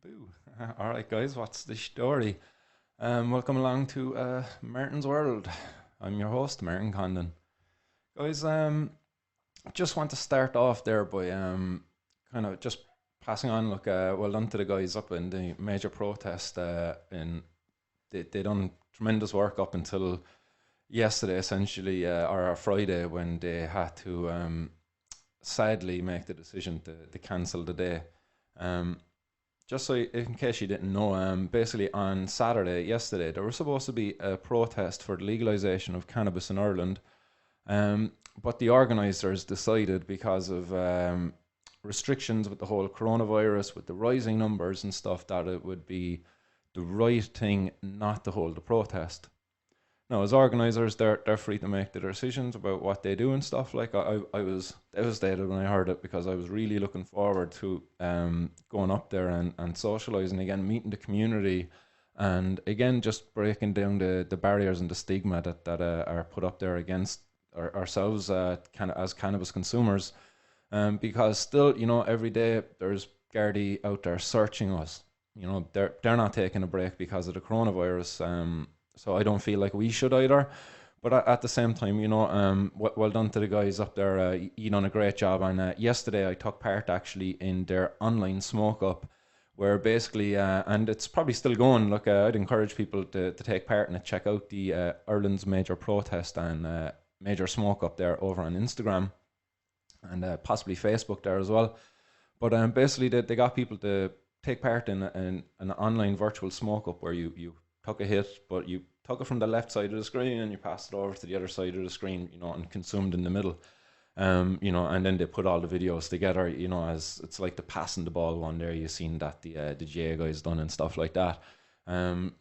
Boo. All right, guys, what's the story? Welcome along to Martin's World. I'm your host, Martin Condon. Guys, just want to start off there by kind of just passing on. Look, well done to the guys up in the major protest. They done tremendous work up until yesterday, essentially, or Friday, when they had to sadly make the decision to cancel the day. Um, just so, in case you didn't know, basically on Saturday, yesterday, there was supposed to be a protest for the legalization of cannabis in Ireland, um, but the organisers decided, because of restrictions with the whole coronavirus, with the rising numbers and stuff, that it would be the right thing not to hold the protest. Now, as organisers, they're free to make their decisions about what they do and stuff. Like, I was devastated when I heard it, because I was really looking forward to going up there and socialising again, meeting the community, and again just breaking down the barriers and the stigma that are put up there against ourselves, as cannabis consumers. Because still, every day there's Gardaí out there searching us. They're not taking a break because of the coronavirus. So I don't feel like we should either. But at the same time, well done to the guys up there. You done a great job. And yesterday I took part actually in their online smoke up, where basically, and it's probably still going. Look, I'd encourage people to take part in it. Check out the Ireland's major protest and major smoke up there over on Instagram, and possibly Facebook there as well. But basically, they got people to take part in an online virtual smoke up, where you took a hit, but you took it from the left side of the screen and you passed it over to the other side of the screen, and consumed in the middle. And then they put all the videos together, as it's like the passing the ball one there. You seen that the GA guys done and stuff like that.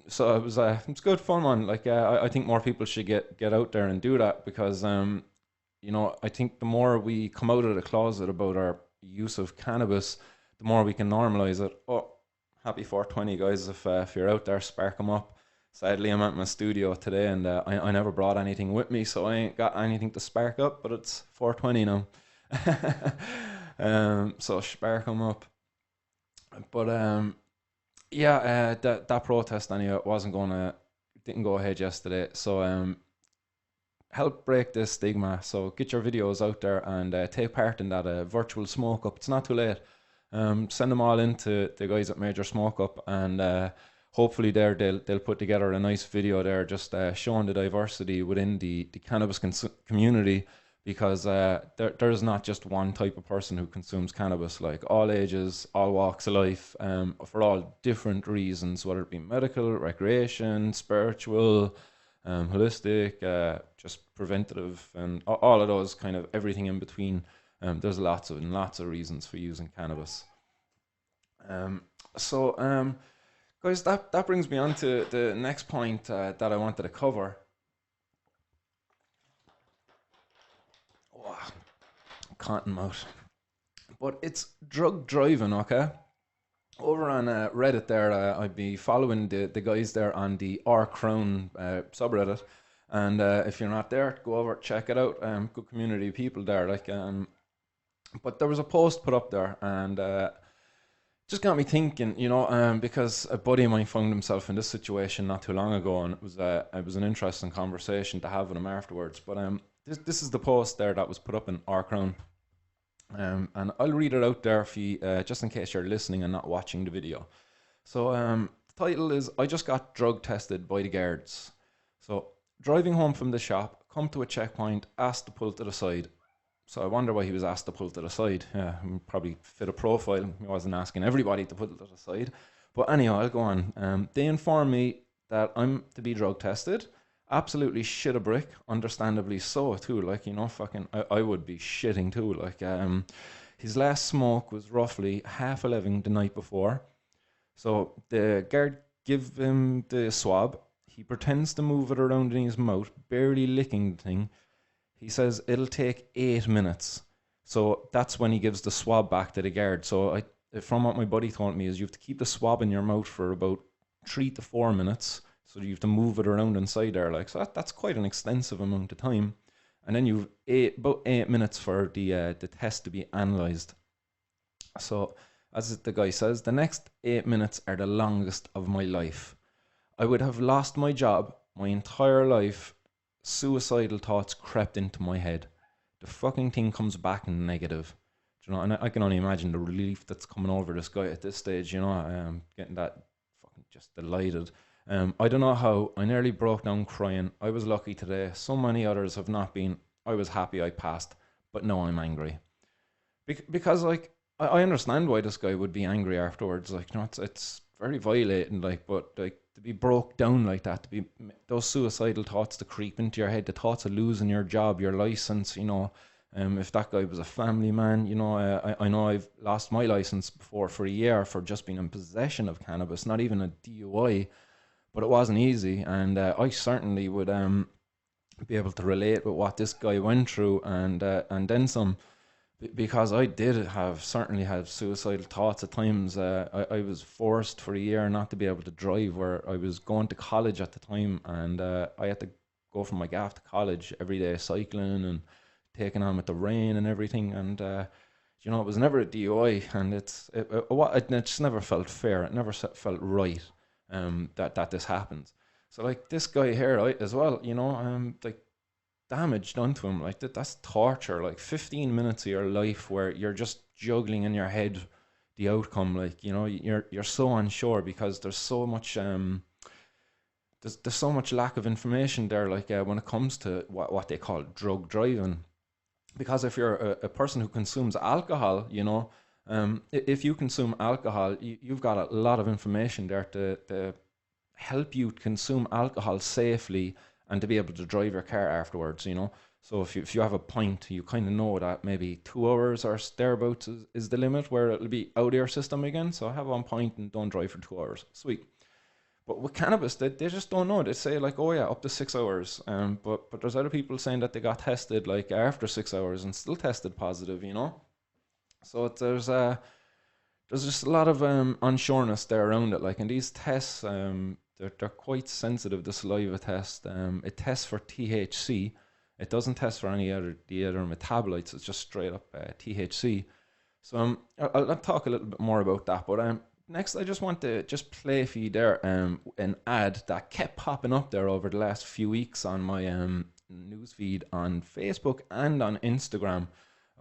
So it's good fun, man. Like, I think more people should get out there and do that, because I think the more we come out of the closet about our use of cannabis, the more we can normalize it. Oh, happy 420, guys! If you're out there, spark them up. Sadly, I'm at my studio today, and I never brought anything with me, so I ain't got anything to spark up. But it's 420 now, so spark them up. But yeah, that protest anyway, didn't go ahead yesterday. So help break this stigma. So get your videos out there and take part in that virtual smoke up. It's not too late. Send them all in to the guys at Major Smoke Up, and hopefully they'll put together a nice video there, just showing the diversity within the cannabis community, because there's not just one type of person who consumes cannabis. Like, all ages, all walks of life, for all different reasons, whether it be medical, recreation, spiritual, holistic, just preventative, and all of those, kind of everything in between. There's lots of reasons for using cannabis. So, guys, that brings me on to the next point that I wanted to cover. Oh, cotton mouth. But it's drug driving, okay? Over on Reddit there, I'd be following the guys there on the R Crown subreddit. And if you're not there, go over, check it out. Good community of people there. Like, but there was a post put up there, and just got me thinking, because a buddy of mine found himself in this situation not too long ago, and it was an interesting conversation to have with him afterwards. But this is the post there that was put up in our Crown, and I'll read it out there if you, just in case you're listening and not watching the video. So the title is, "I just got drug tested by the guards." So, driving home from the shop, come to a checkpoint, asked to pull to the side. So I wonder why he was asked to pull to the side. Yeah, probably fit a profile. He wasn't asking everybody to pull to the side. But anyhow, I'll go on. They inform me that I'm to be drug tested. Absolutely shit a brick. Understandably so too. Like, fucking, I would be shitting too. Like, his last smoke was roughly 11:30 the night before. So the guard give him the swab. He pretends to move it around in his mouth, barely licking the thing. He says it'll take 8 minutes. So that's when he gives the swab back to the guard. So from what my buddy told me, is you have to keep the swab in your mouth for about 3 to 4 minutes. So you have to move it around inside there. Like, so that's quite an extensive amount of time. And then you've about 8 minutes for the test to be analysed. So As the guy says, the next 8 minutes are the longest of my life. I would have lost my job, my entire life. Suicidal thoughts crept into my head. The fucking thing comes back in negative. Do you know, and I can only imagine the relief that's coming over this guy at this stage, you know, getting that fucking just delighted. I don't know how, I nearly broke down crying. I was lucky today. So many others have not been. I was happy I passed, but now I'm angry. Because, like, I understand why this guy would be angry afterwards. Like, you know, it's very violating, like, but, like, to be broke down like that, to be those suicidal thoughts to creep into your head, the thoughts of losing your job, your license, you know, if that guy was a family man, you know, I know I've lost my license before for a year for just being in possession of cannabis, not even a DUI, but it wasn't easy, and I certainly would be able to relate with what this guy went through, and then some, because I did certainly have suicidal thoughts at times. I was forced for a year not to be able to drive, where I was going to college at the time, and I had to go from my gaff to college every day, cycling and taking on with the rain and everything, and you know, it was never a DUI, and it just never felt fair. It never felt right that this happens. So, like, this guy here, as well, you know, like, damage done to him, like that's torture. Like 15 minutes of your life where you're just juggling in your head the outcome. Like, you know, you're so unsure because there's so much there's so much lack of information there, like when it comes to what they call drug driving. Because if you're a person who consumes alcohol, you know, if you consume alcohol, you've got a lot of information there to help you consume alcohol safely and to be able to drive your car afterwards, you know. So if you have a pint, you kind of know that maybe 2 hours or thereabouts is the limit where it'll be out of your system again. So have 1 pint and don't drive for 2 hours. Sweet. But with cannabis, they just don't know. They say, like, oh yeah, up to 6 hours. But there's other people saying that they got tested like after 6 hours and still tested positive, you know. So there's just a lot of unsureness there around it. Like, in these tests, they're quite sensitive. The saliva test, it tests for THC. It doesn't test for the other metabolites. It's just straight up THC. So I'll talk a little bit more about that. But next, I just want to just play for you there an ad that kept popping up there over the last few weeks on my newsfeed on Facebook and on Instagram.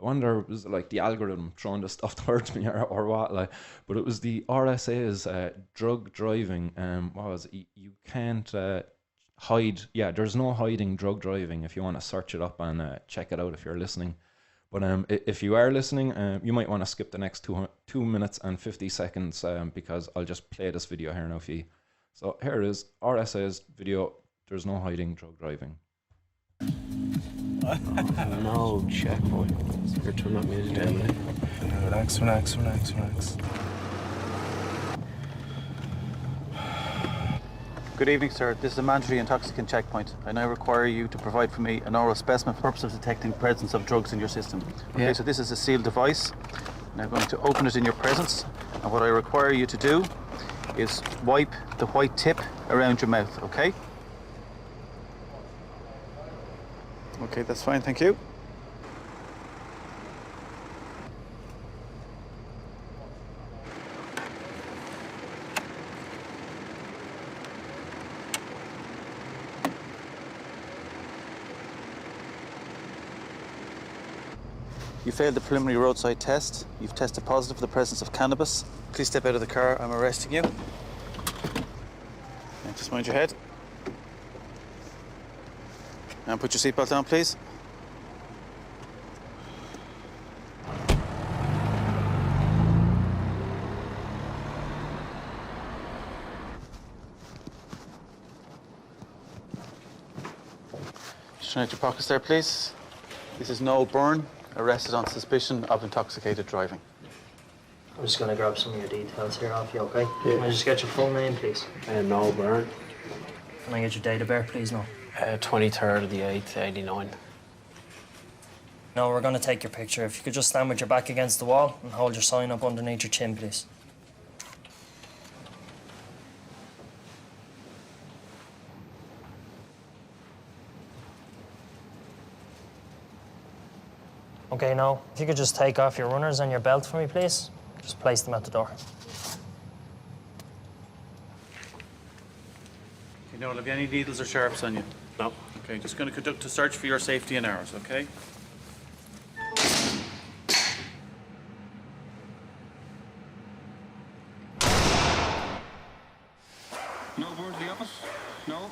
I wonder, was it like the algorithm throwing the stuff towards me or what? Like, but it was the RSA's drug driving. What was it? You can't hide. Yeah, there's no hiding drug driving. If you want to search it up and check it out if you're listening. But if you are listening, you might want to skip the next 2 minutes and 50 seconds because I'll just play this video here now for you. So here it is, RSA's video. There's no hiding drug driving. Oh, no, checkpoint. You're turning up music down, mate. Relax. Good evening, sir. This is a mandatory intoxicant checkpoint. I now require you to provide for me an oral specimen for the purpose of detecting the presence of drugs in your system. Okay, yeah. So this is a sealed device. Now I'm going to open it in your presence, and what I require you to do is wipe the white tip around your mouth, okay? Okay, that's fine, thank you. You failed the preliminary roadside test. You've tested positive for the presence of cannabis. Please step out of the car. I'm arresting you. And just mind your head. And put your seatbelt on, please. Just turn out your pockets there, please. This is Noel Byrne, arrested on suspicion of intoxicated driving. I'm just going to grab some of your details here off you, okay? Yeah. Can I just get your full name, please? Noel Byrne. Can I get your date of birth, please, Noel? 23rd of the 8th, 89. No, we're going to take your picture. If you could just stand with your back against the wall and hold your sign up underneath your chin, please. Okay, now, if you could just take off your runners and your belt for me, please. Just place them at the door. You know, have you any needles or sharps on you? No. Okay, just going to conduct a search for your safety and ours, okay? No aboard the office? No?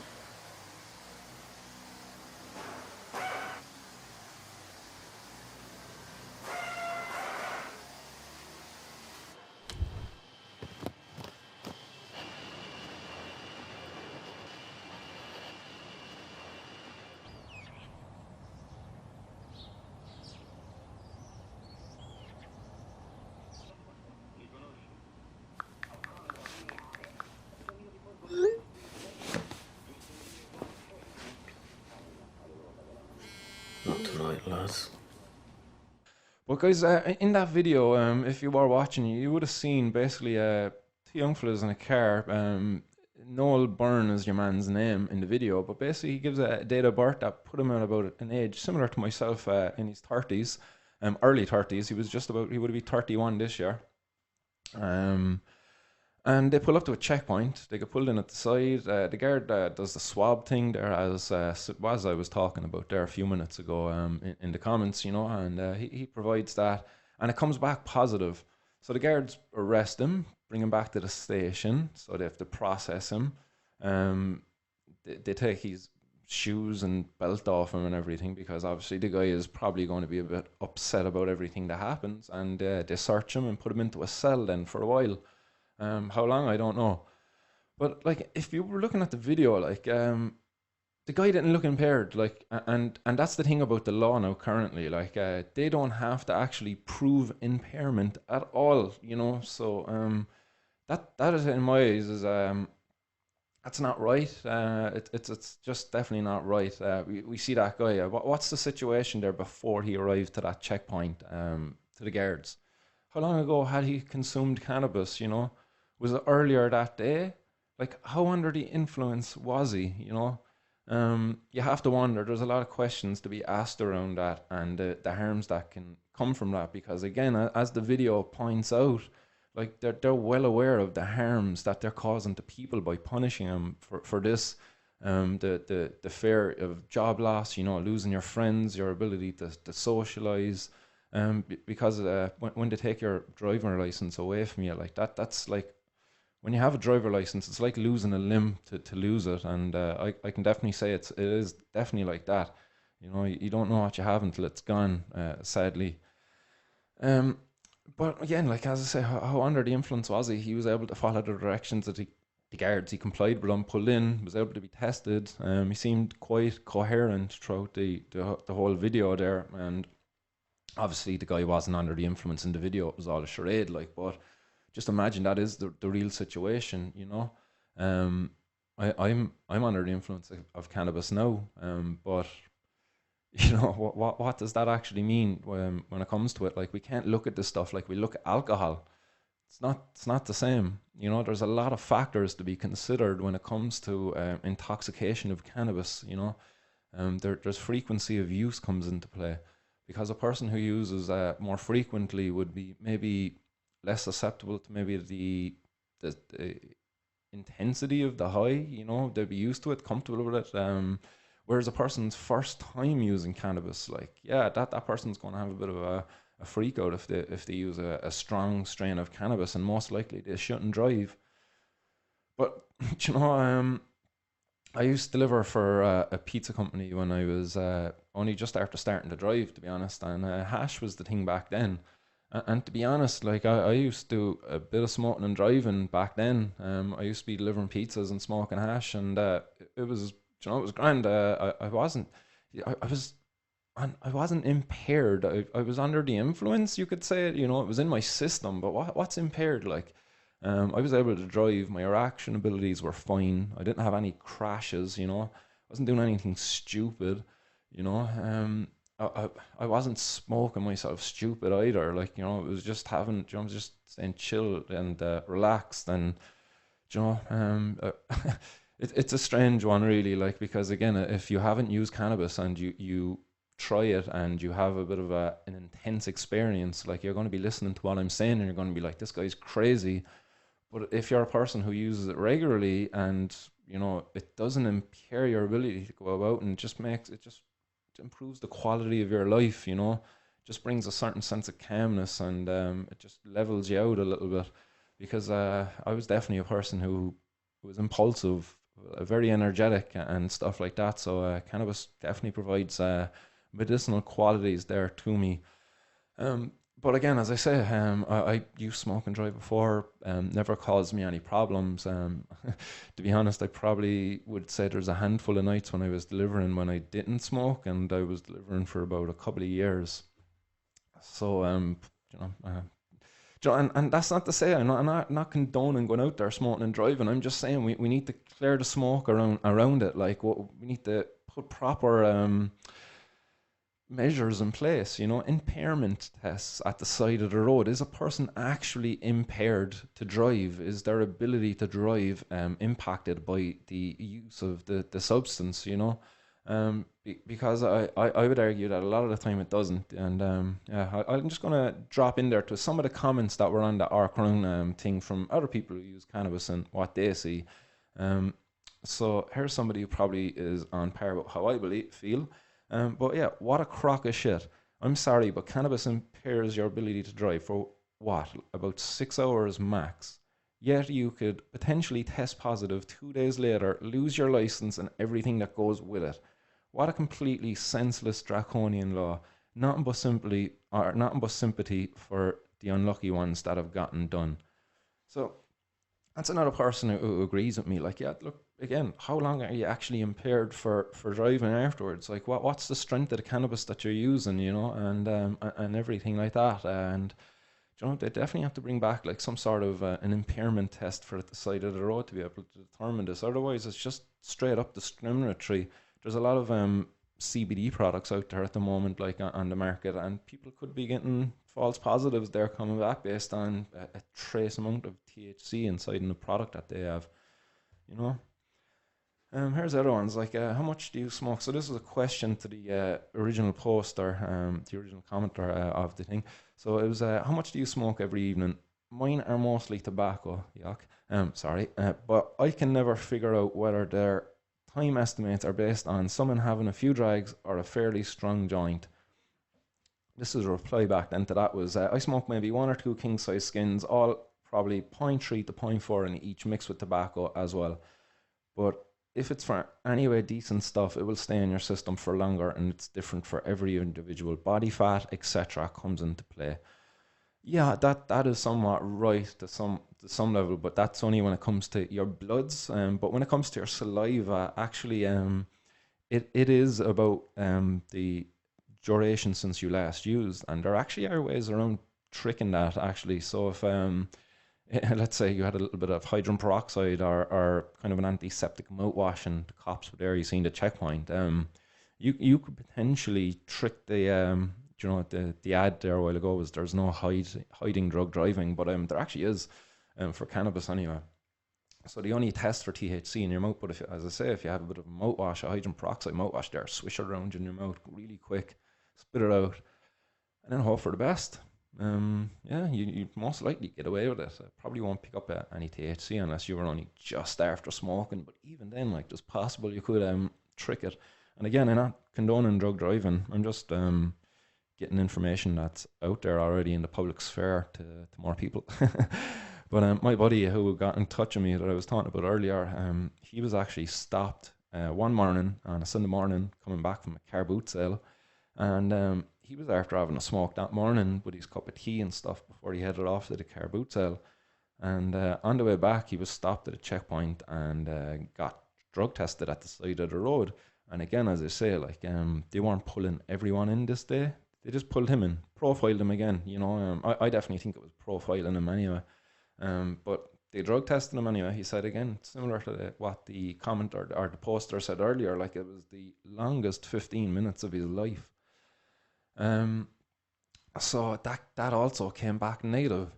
Not tonight, lads. But guys, in that video, if you were watching, you would have seen basically two young fellas in a car. Noel Byrne is your man's name in the video, but basically he gives a date of birth that put him at about an age similar to myself, in his 30s, early 30s. He would be 31 this year. And they pull up to a checkpoint. They get pulled in at the side. The guard does the swab thing there, as I was talking about there a few minutes ago, in the comments, you know, and he provides that, and it comes back positive. So the guards arrest him, bring him back to the station, so they have to process him. They take his shoes and belt off him and everything, because obviously the guy is probably going to be a bit upset about everything that happens, and they search him and put him into a cell then for a while. How long, I don't know. But like, if you were looking at the video, like, the guy didn't look impaired, like, and that's the thing about the law now currently, like, they don't have to actually prove impairment at all, you know. So that is, in my eyes, is that's not right. It's just definitely not right. We see that guy. What's the situation there before he arrived to that checkpoint, to the guards? How long ago had he consumed cannabis, you know? Was it earlier that day? Like, how under the influence was he, you know? You have to wonder. There's a lot of questions to be asked around that, and the harms that can come from that, because again, as the video points out, like, they're well aware of the harms that they're causing to people by punishing them for this. The fear of job loss, you know, losing your friends, your ability to socialize, because when they take your driver license away from you, like that's like, when you have a driver license, it's like losing a limb to lose it, and I can definitely say it is definitely like that. You know, you don't know what you have until it's gone, sadly. But again, like, as I say, how under the influence was he? He was able to follow the directions that the guards, he complied with them, pulled in, was able to be tested. He seemed quite coherent throughout the whole video there, and obviously the guy wasn't under the influence in the video. It was all a charade, like, but just imagine that is the real situation, you know. I'm under the influence of cannabis now, but you know, what does that actually mean when it comes to it? Like, we can't look at this stuff like we look at alcohol. It's not the same, you know. There's a lot of factors to be considered when it comes to intoxication of cannabis, you know. There's frequency of use comes into play, because a person who uses more frequently would be maybe less susceptible to maybe the intensity of the high, you know. They'll be used to it, comfortable with it. Whereas a person's first time using cannabis, like, yeah, that person's going to have a bit of a freak out if they use a strong strain of cannabis, and most likely they shouldn't drive. But you know, I used to deliver for a pizza company when I was only just after starting to drive, to be honest, and hash was the thing back then. And to be honest, like, I used to do a bit of smoking and driving back then. I used to be delivering pizzas and smoking hash, and it was, you know, it was grand. I wasn't impaired. I was under the influence, you could say. You know, it was in my system. But what's impaired? Like, I was able to drive. My reaction abilities were fine. I didn't have any crashes. You know, I wasn't doing anything stupid. You know, I wasn't smoking myself stupid either. Like, you know, it was just having, you know, just staying chill and relaxed, and you know, it's a strange one, really. Like, because again, if you haven't used cannabis and you try it and you have a bit of an intense experience, like you're going to be listening to what I'm saying and you're going to be like, this guy's crazy. But if you're a person who uses it regularly and, you know, it doesn't impair your ability to go about, and just improves the quality of your life, you know, just brings a certain sense of calmness, and it just levels you out a little bit. Because I was definitely a person who was impulsive, very energetic and stuff like that. So cannabis definitely provides medicinal qualities there to me. But again, as I say, I used smoke and drive before, never caused me any problems. To be honest, I probably would say there's a handful of nights when I was delivering when I didn't smoke, and I was delivering for about a couple of years. So, you know, and that's not to say I'm not condoning going out there smoking and driving. I'm just saying we need to clear the smoke around it. Like, we need to put proper measures in place. You know, impairment tests at the side of the road. Is a person actually impaired to drive? Is their ability to drive impacted by the use of the substance? You know. Because I would argue that a lot of the time it doesn't. And yeah, I'm just going to drop in there to some of the comments that were on the Our Crown thing from other people who use cannabis and what they see. So here's somebody who probably is on par with how I feel. But yeah, what a crock of shit. I'm sorry, but cannabis impairs your ability to drive for what? About 6 hours max. Yet you could potentially test positive 2 days later, lose your license and everything that goes with it. What a completely senseless, draconian law. Nothing but sympathy for the unlucky ones that have gotten done. So that's another person who agrees with me. Like, yeah, look, again, how long are you actually impaired for driving afterwards? Like, what's the strength of the cannabis that you're using, you know, and everything like that. And you know, they definitely have to bring back like some sort of an impairment test for the side of the road to be able to determine this. Otherwise, it's just straight up discriminatory. There's a lot of CBD products out there at the moment, like on the market, and people could be getting false positives there coming back based on a trace amount of THC inside in the product that they have, you know. Here's other ones, like how much do you smoke? So this is a question to the original poster, the original commenter of the thing. So it was, how much do you smoke every evening? Mine are mostly tobacco, yuck. Sorry, but I can never figure out whether their time estimates are based on someone having a few drags or a fairly strong joint. This is a reply back then to that was, I smoke maybe 1 or 2 king size skins, all probably 0.3 to 0.4 in each, mixed with tobacco as well. But if it's for anyway decent stuff, it will stay in your system for longer, and it's different for every individual. Body fat, etc., comes into play. Yeah, that is somewhat right to some level, but that's only when it comes to your bloods. But when it comes to your saliva, actually, it is about the duration since you last used, and there actually are ways around tricking that actually. So if let's say you had a little bit of hydrogen peroxide or kind of an antiseptic mouthwash, and the cops were there, you seen the checkpoint, you could potentially trick the you know, the ad there a while ago was there's no hiding drug driving, but there actually is for cannabis anyway. So the only test for THC in your mouth, but as I say, if you have a bit of a mouthwash, a hydrogen peroxide mouthwash there, swish it around in your mouth really quick, spit it out, and then hope for the best. Yeah, you most likely get away with it. Probably won't pick up any THC unless you were only just after smoking, but even then, like, it's possible you could trick it. And again, I'm not condoning drug driving. I'm just getting information that's out there already in the public sphere to more people. But my buddy who got in touch with me that I was talking about earlier, he was actually stopped one morning on a Sunday morning coming back from a car boot sale, and he was after having a smoke that morning with his cup of tea and stuff before he headed off to the car boot sale. And on the way back, he was stopped at a checkpoint and got drug tested at the side of the road. And again, as I say, like, they weren't pulling everyone in this day. They just pulled him in, profiled him again. You know, I definitely think it was profiling him anyway. But they drug tested him anyway. He said, again, similar to what the comment or the poster said earlier, like, it was the longest 15 minutes of his life. So that also came back negative,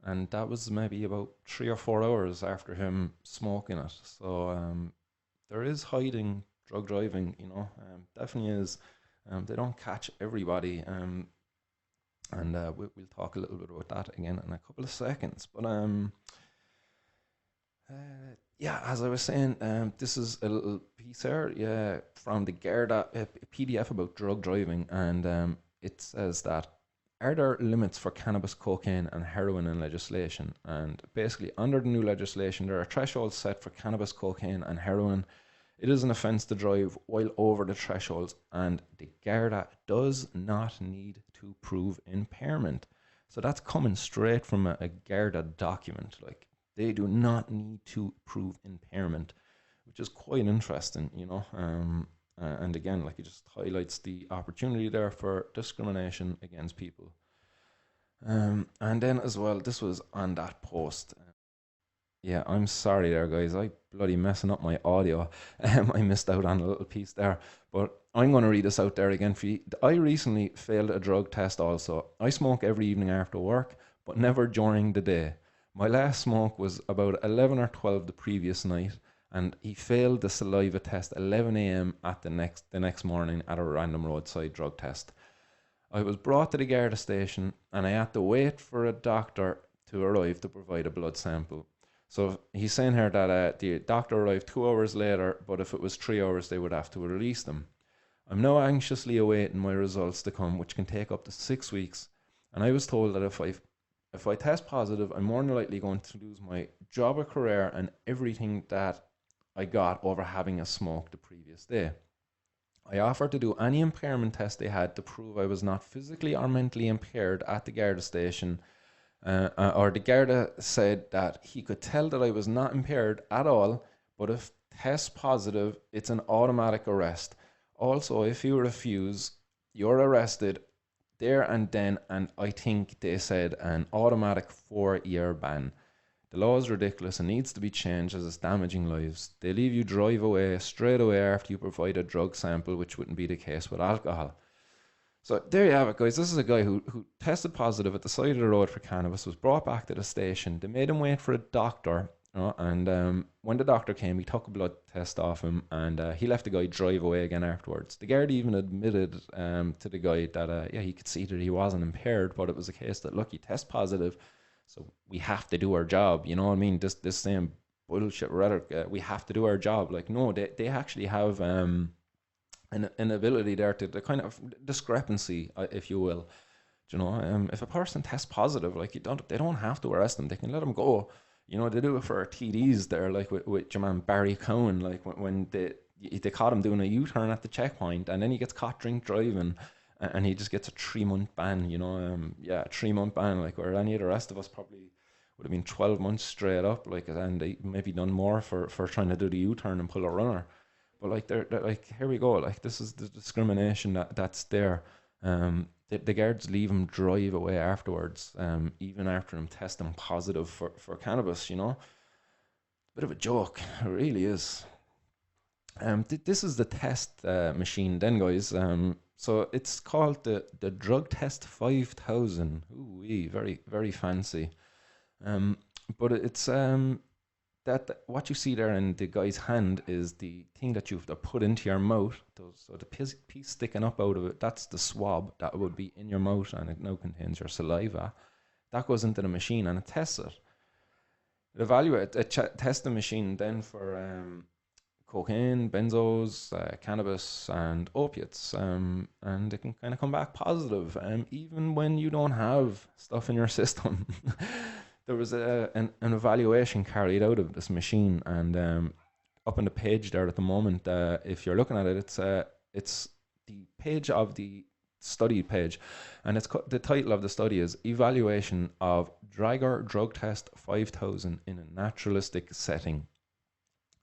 and that was maybe about 3 or 4 hours after him smoking it. So there is hiding drug driving, you know, definitely is. They don't catch everybody, and we'll talk a little bit about that again in a couple of seconds. But yeah, as I was saying, this is a little piece here, yeah, from the Garda PDF about drug driving, and it says that, are there limits for cannabis, cocaine, and heroin in legislation? And basically, under the new legislation, there are thresholds set for cannabis, cocaine, and heroin. It is an offence to drive while over the thresholds, and the Garda does not need to prove impairment. So that's coming straight from a Garda document. Like, they do not need to prove impairment, which is quite interesting, you know. And again, like, it just highlights the opportunity there for discrimination against people. And then as well, this was on that post. Yeah, I'm sorry there, guys. I bloody messing up my audio. I missed out on a little piece there, but I'm going to read this out there again for you. I recently failed a drug test also. I smoke every evening after work, but never during the day. My last smoke was about 11 or 12 the previous night, and he failed the saliva test 11 a.m. at the next morning at a random roadside drug test. I was brought to the Garda station, and I had to wait for a doctor to arrive to provide a blood sample. So he's saying here that the doctor arrived 2 hours later, but if it was 3 hours, they would have to release them. I'm now anxiously awaiting my results to come, which can take up to 6 weeks, and I was told that if I test positive, I'm more than likely going to lose my job or career and everything that I got over having a smoke the previous day. I offered to do any impairment test they had to prove I was not physically or mentally impaired at the Garda station, or the Garda said that he could tell that I was not impaired at all, but if test positive, it's an automatic arrest. Also, if you refuse, you're arrested there and then, and I think they said an automatic 4-year ban. The law is ridiculous and needs to be changed as it's damaging lives. They leave you drive away straight away after you provide a drug sample, which wouldn't be the case with alcohol. So there you have it, guys. This is a guy who tested positive at the side of the road for cannabis, was brought back to the station. They made him wait for a doctor, you know, and when the doctor came, he took a blood test off him, and he left the guy drive away again afterwards. The guard even admitted to the guy that, yeah, he could see that he wasn't impaired, but it was a case that, look, he test positive, so we have to do our job, you know what I mean? This same bullshit rhetoric, we have to do our job. Like, no, they actually have an ability there to the kind of discrepancy, if you will. You know, if a person tests positive, like, they don't have to arrest them. They can let them go. You know, they do it for TDs there, like with your man Barry Cohen, like when they caught him doing a U-turn at the checkpoint, and then he gets caught drink driving, and he just gets a 3-month ban, you know, yeah, a 3-month ban, like, where any of the rest of us probably would have been 12 months straight up, like, and they maybe done more for trying to do the U-turn and pull a runner. But like, they're like, here we go, like, this is the discrimination that's there. The guards leave him drive away afterwards, even after him testing positive for cannabis, you know. Bit of a joke, it really is. This is the test machine then, guys. So it's called the Drug Test 5000. Ooh, very, very fancy. But it's that what you see there in the guy's hand is the thing that you have to put into your mouth. So the piece sticking up out of it, that's the swab that would be in your mouth, and it now contains your saliva. That goes into the machine and it tests it. It tests the machine then for cocaine, benzos, cannabis, and opiates, and it can kind of come back positive, even when you don't have stuff in your system. There was an evaluation carried out of this machine, and up on the page there at the moment, if you're looking at it, it's the page of the study page, and the title of the study is Evaluation of Draeger Drug Test 5000 in a Naturalistic Setting.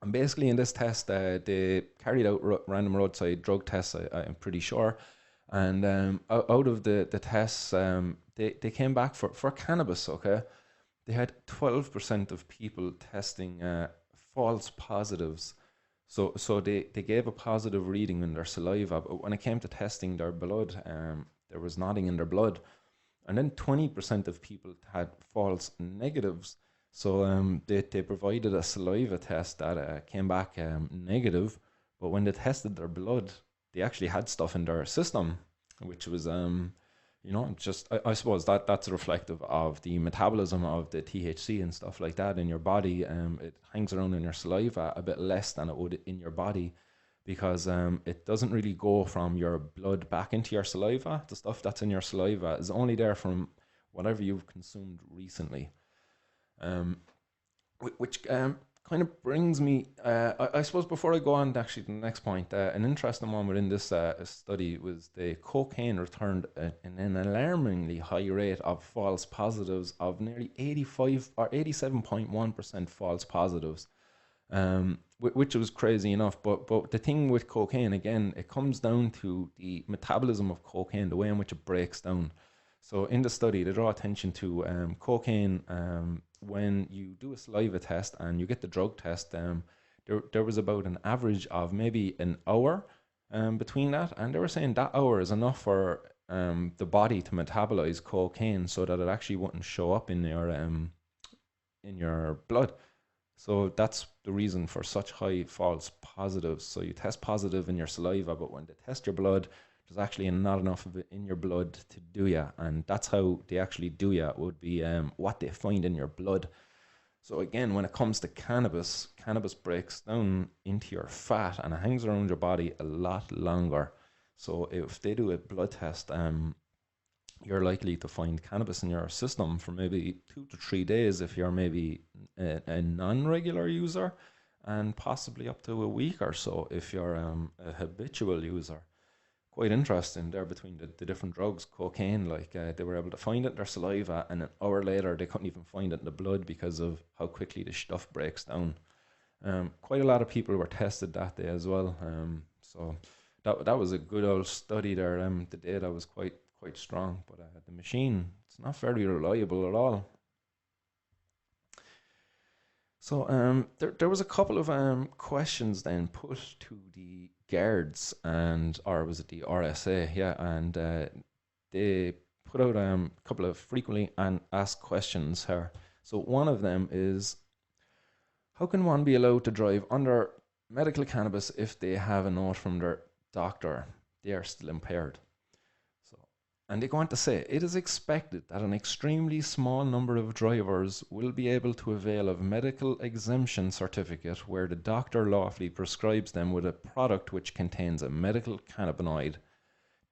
And basically in this test, they carried out random roadside drug tests, I'm pretty sure, and out of the tests, they came back for cannabis, okay? They had 12% of people testing false positives. So they gave a positive reading in their saliva, but when it came to testing their blood, there was nothing in their blood. And then 20% of people had false negatives. So they provided a saliva test that came back negative, but when they tested their blood, they actually had stuff in their system, which was just I suppose that's reflective of the metabolism of the THC and stuff like that in your body. It hangs around in your saliva a bit less than it would in your body, because it doesn't really go from your blood back into your saliva. The stuff that's in your saliva is only there from whatever you've consumed recently. Which kind of brings me, I suppose, before I go on to actually the next point, an interesting one within this study was the cocaine returned an alarmingly high rate of false positives of nearly 85 or 87.1% false positives, which was crazy enough. But the thing with cocaine, again, it comes down to the metabolism of cocaine, the way in which it breaks down. So in the study, they draw attention to cocaine. When you do a saliva test and you get the drug test, there was about an average of maybe an hour between that, and they were saying that hour is enough for the body to metabolize cocaine so that it actually wouldn't show up in your blood. So that's the reason for such high false positives. So you test positive in your saliva, but when they test your blood, there's actually not enough of it in your blood to do ya, and that's how they actually do ya, would be what they find in your blood. So again, when it comes to cannabis breaks down into your fat and it hangs around your body a lot longer. So if they do a blood test, you're likely to find cannabis in your system for maybe 2 to 3 days if you're maybe a non-regular user, and possibly up to a week or so if you're a habitual user. Quite interesting there between the different drugs. Cocaine, like they were able to find it in their saliva, and an hour later they couldn't even find it in the blood because of how quickly the stuff breaks down. Quite a lot of people were tested that day as well. So that was a good old study there. The data was quite strong, but the machine, it's not very reliable at all. So there was a couple of questions then put to the guards, or was it the RSA? Yeah, and they put out a couple of frequently asked questions here. So one of them is, how can one be allowed to drive under medical cannabis if they have a note from their doctor they are still impaired? And they go on to say, it is expected that an extremely small number of drivers will be able to avail of medical exemption certificate where the doctor lawfully prescribes them with a product which contains a medical cannabinoid.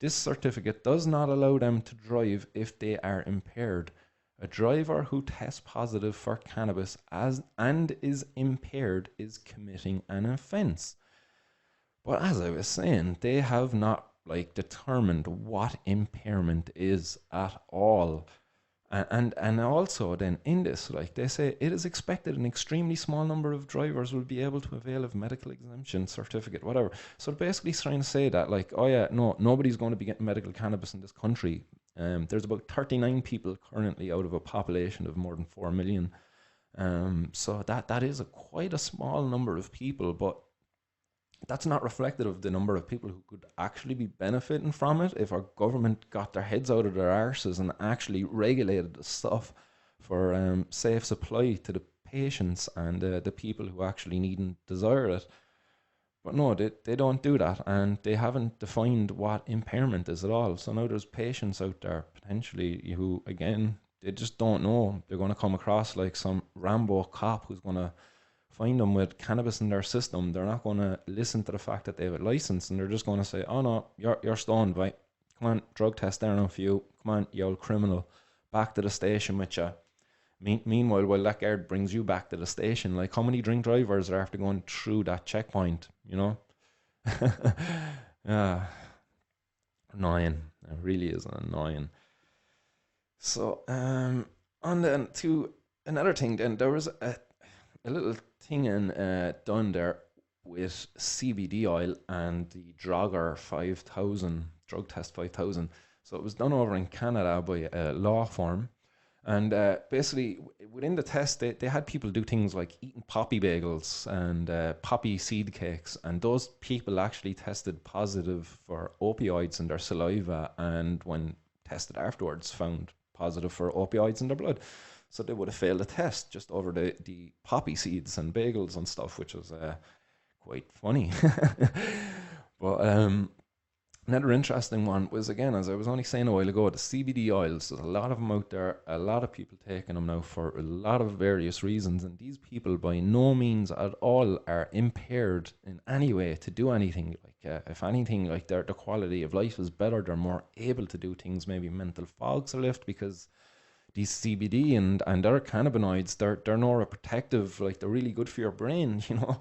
This certificate does not allow them to drive if they are impaired. A driver who tests positive for cannabis and is impaired is committing an offence. But as I was saying, they have not determined what impairment is at all. And also then in this, they say it is expected an extremely small number of drivers will be able to avail of medical exemption certificate, whatever. So basically trying to say that nobody's going to be getting medical cannabis in this country. There's about 39 people currently out of a population of more than 4 million. So that is quite a small number of people, but that's not reflective of the number of people who could actually be benefiting from it if our government got their heads out of their arses and actually regulated the stuff for safe supply to the patients and the people who actually need and desire it. But no, they don't do that, and they haven't defined what impairment is at all. So now there's patients out there potentially who, again, they just don't know. They're going to come across like some Rambo cop who's going to find them with cannabis in their system. They're not going to listen to the fact that they have a license, and they're just going to say, oh no, you're stoned, right? Come on, drug test there now for you. Come on, you old criminal. Back to the station with you. Meanwhile, while that guard brings you back to the station, how many drink drivers are after going through that checkpoint, Yeah. Annoying. It really is annoying. So, on then to another thing then, there was a little thing done there with CBD oil and the Drogger 5000, drug test 5000. So it was done over in Canada by a law firm. And basically, within the test, they had people do things like eating poppy bagels and poppy seed cakes. And those people actually tested positive for opioids in their saliva, and when tested afterwards, found positive for opioids in their blood. So they would have failed the test just over the poppy seeds and bagels and stuff, which was quite funny. But Another interesting one was, again, as I was only saying a while ago, the CBD oils. There's a lot of them out there, a lot of people taking them now for a lot of various reasons, and these people by no means at all are impaired in any way to do anything. Like, if anything, like their quality of life is better, they're more able to do things, maybe mental fog's a lift, because these CBD and other cannabinoids, they're neuroprotective, like they're really good for your brain, you know.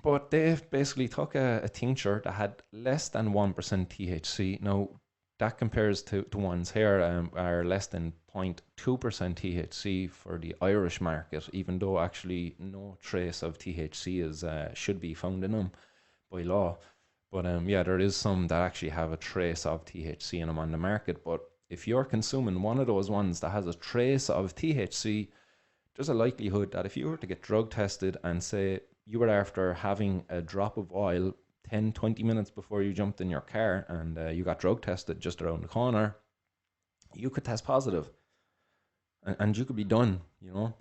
But they basically took a tincture that had less than 1% THC. Now, that compares to ones here are less than 0.2% THC for the Irish market, even though actually no trace of THC is should be found in them by law. But yeah, there is some that actually have a trace of THC in them on the market. But if you're consuming one of those ones that has a trace of THC, there's a likelihood that if you were to get drug tested and say you were after having a drop of oil 10-20 minutes before you jumped in your car, and you got drug tested just around the corner, you could test positive, and you could be done, you know.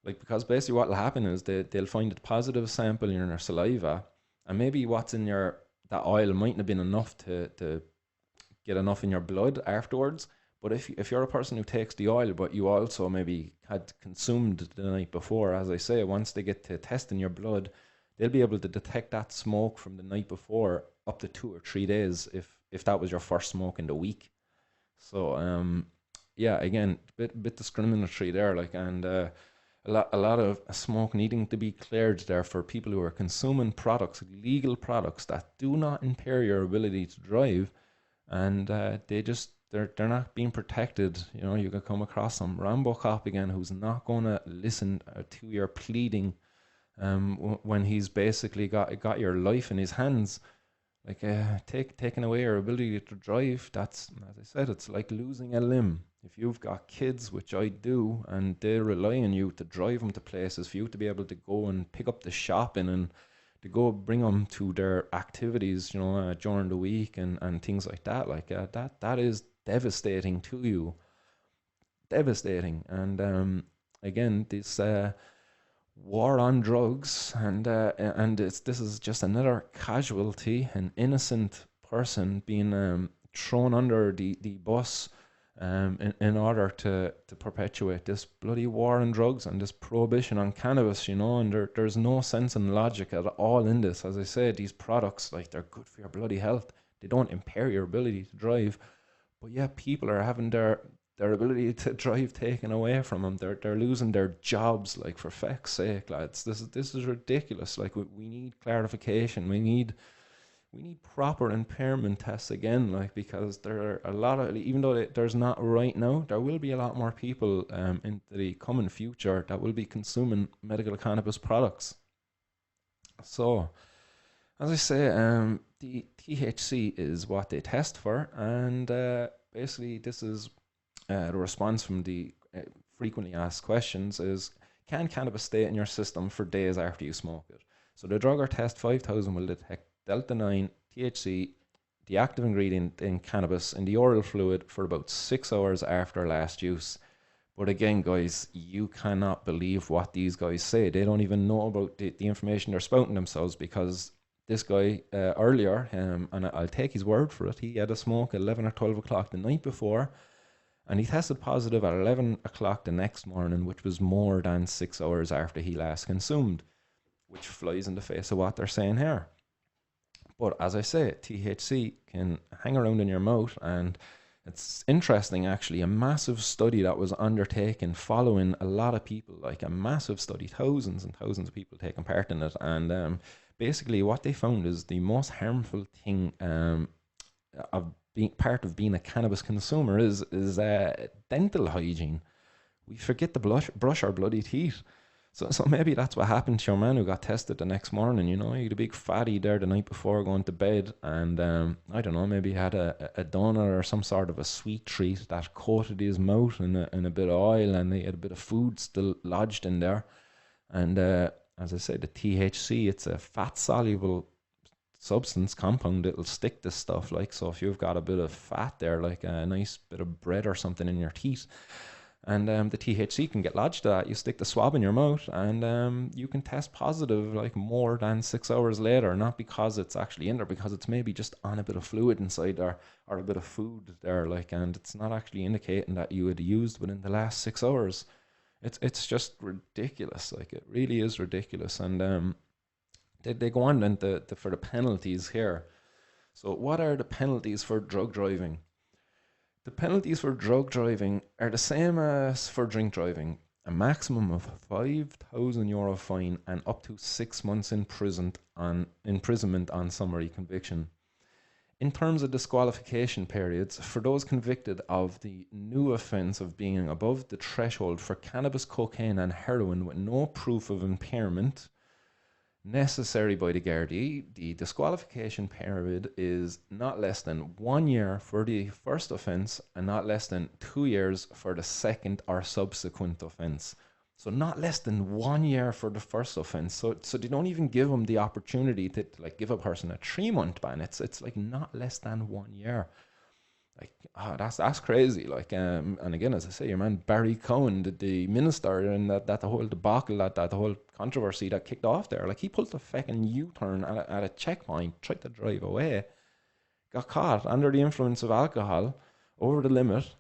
Like, because basically what will happen is they'll find a positive sample in your saliva, and maybe what's in that oil mightn't have been enough to get enough in your blood afterwards. But if you're a person who takes the oil, but you also maybe had consumed the night before, as I say, once they get to testing your blood, they'll be able to detect that smoke from the night before up to 2 or 3 days if that was your first smoke in the week. So yeah, again, bit discriminatory there, like, and a lot of smoke needing to be cleared there for people who are consuming products, legal products that do not impair your ability to drive, and they're not being protected. You know, you could come across some Rambo cop again who's not going to listen to your pleading when he's basically got your life in his hands. Like, taking away your ability to drive, that's, as I said, it's like losing a limb. If you've got kids, which I do, and they rely on you to drive them to places, for you to be able to go and pick up the shopping and to go bring them to their activities, you know, during the week and things like that, like that is devastating to you, devastating. And again, this war on drugs, and this is just another casualty, an innocent person being thrown under the bus in order to perpetuate this bloody war on drugs and this prohibition on cannabis, you know. And there's no sense and logic at all in this. As I say, these products, like, they're good for your bloody health. They don't impair your ability to drive, but yeah, people are having their ability to drive taken away from them. They're losing their jobs, like, for feck's sake, lads. This is ridiculous. Like, we need clarification. We need proper impairment tests again, like, because there are a lot of, even though there's not right now, there will be a lot more people in the coming future that will be consuming medical cannabis products. So, as I say, the THC is what they test for, and basically this is the response from the frequently asked questions is, can cannabis stay in your system for days after you smoke it? So the drug or test 5000 will detect Delta-9, THC, the active ingredient in cannabis, in the oral fluid for about 6 hours after last use. But again, guys, you cannot believe what these guys say. They don't even know about the information they're spouting themselves, because this guy earlier, and I'll take his word for it, he had a smoke at 11 or 12 o'clock the night before, and he tested positive at 11 o'clock the next morning, which was more than 6 hours after he last consumed, which flies in the face of what they're saying here. But as I say, THC can hang around in your mouth, and it's interesting, actually, a massive study that was undertaken following a lot of people, like a massive study, thousands and thousands of people taking part in it, and basically what they found is the most harmful thing of being part of being a cannabis consumer is dental hygiene. We forget to brush our bloody teeth. So maybe that's what happened to your man who got tested the next morning. You know, he had a big fatty there the night before going to bed, and I don't know, maybe he had a donut or some sort of a sweet treat that coated his mouth in a bit of oil, and he had a bit of food still lodged in there. And as I said, the THC, it's a fat-soluble substance compound. It'll stick to stuff, like, so if you've got a bit of fat there, like a nice bit of bread or something in your teeth, And the THC can get lodged to that. You stick the swab in your mouth, and you can test positive like more than 6 hours later, not because it's actually in there, because it's maybe just on a bit of fluid inside there or a bit of food there, like, and it's not actually indicating that you had used within the last 6 hours. It's just ridiculous. Like, it really is ridiculous. And they go on then for the penalties here. So what are the penalties for drug driving? The penalties for drug driving are the same as for drink driving. A maximum of €5,000 fine and up to 6 months imprisonment on summary conviction. In terms of disqualification periods, for those convicted of the new offence of being above the threshold for cannabis, cocaine and heroin with no proof of impairment necessary by the Gardaí, the disqualification period is not less than 1 year for the first offence and not less than 2 years for the second or subsequent offence. So not less than 1 year for the first offence. So they don't even give them the opportunity to like give a person a 3-month ban. It's like not less than 1 year. Like, that's crazy. Like, and again, as I say, your man Barry Cohen, the minister, and that the whole debacle, that the whole controversy that kicked off there, like, he pulled a fucking U-turn at a checkpoint, tried to drive away, got caught under the influence of alcohol, over the limit,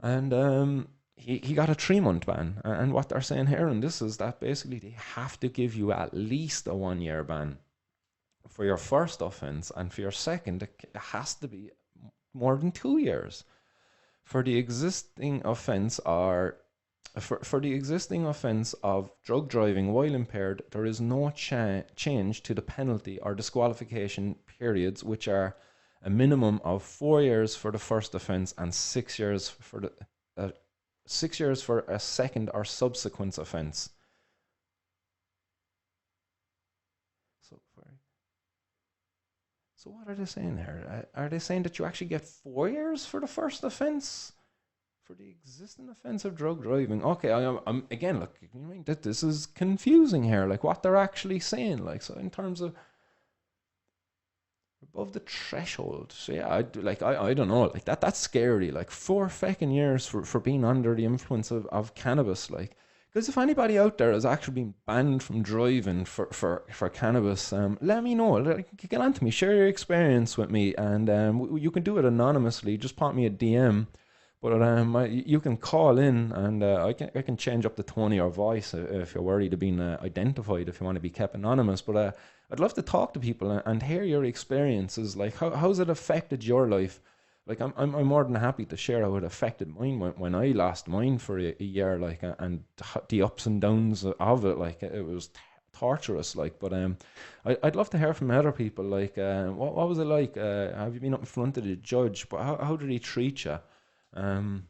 and he got a 3-month ban. And what they're saying here, and this is that basically they have to give you at least a 1 year ban for your first offence, and for your second, it has to be more than 2 years. For the existing offence for the existing offence of drug driving while impaired, there is no change to the penalty or disqualification periods, which are a minimum of 4 years for the first offence and 6 years for the 6 years for a second or subsequent offence. So what are they saying there? Are they saying that you actually get 4 years for the first offence? For the existing offence of drug driving? Okay, I'm again, look, you know that this is confusing here, like what they're actually saying. Like, so in terms of above the threshold, so yeah, I don't know, like that's scary. Like 4 fucking years for being under the influence of cannabis, like. Because if anybody out there has actually been banned from driving for cannabis, let me know. Like, get on to me, share your experience with me, and you can do it anonymously. Just pop me a DM, but you can call in, and I can change up the tone of your voice if you're worried of being identified, if you want to be kept anonymous. But I'd love to talk to people and hear your experiences. Like, how's it affected your life? Like, I'm more than happy to share how it affected mine when I lost mine for a year, like, and the ups and downs of it. Like, it was torturous, like. But I'd love to hear from other people. Like, what was it like? Have you been up in front of the judge? But how did he treat you? And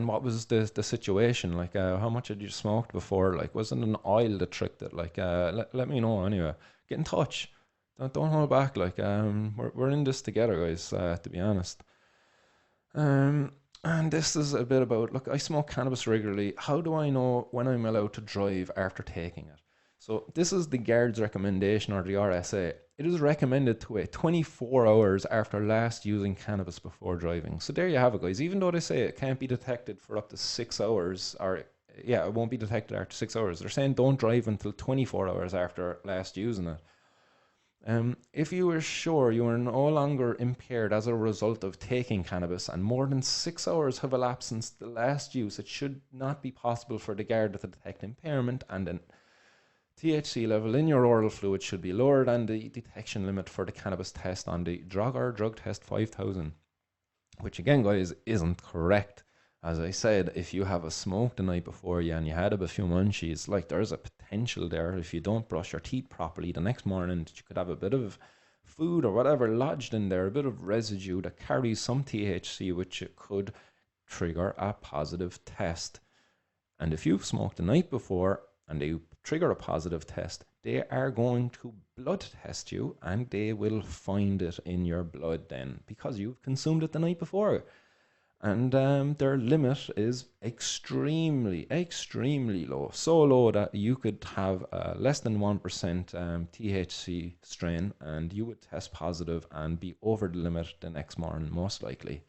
what was the situation? Like, how much had you smoked before? Like, wasn't an oil that tricked it? Like, let me know anyway. Get in touch. Don't hold back. Like, we're in this together, guys. To be honest. And this is a bit about, look, I smoke cannabis regularly. How do I know when I'm allowed to drive after taking it? So this is the Guards recommendation, or the RSA. It is recommended to wait 24 hours after last using cannabis before driving. So there you have it, guys. Even though they say it can't be detected for up to 6 hours, or yeah, it won't be detected after 6 hours. They're saying don't drive until 24 hours after last using it. If you are sure you are no longer impaired as a result of taking cannabis and more than 6 hours have elapsed since the last use, it should not be possible for the Guard to detect impairment, and an THC level in your oral fluid should be lower than the detection limit for the cannabis test on the drug test 5000, which again, guys, isn't correct. As I said, if you have a smoke the night before you and you had a few munchies, like, there's a potential there, if you don't brush your teeth properly the next morning, that you could have a bit of food or whatever lodged in there, a bit of residue that carries some THC, which could trigger a positive test. And if you've smoked the night before and they trigger a positive test, they are going to blood test you, and they will find it in your blood then, because you've consumed it the night before. And their limit is extremely low. So low that you could have less than 1% THC strain, and you would test positive and be over the limit the next morning, most likely.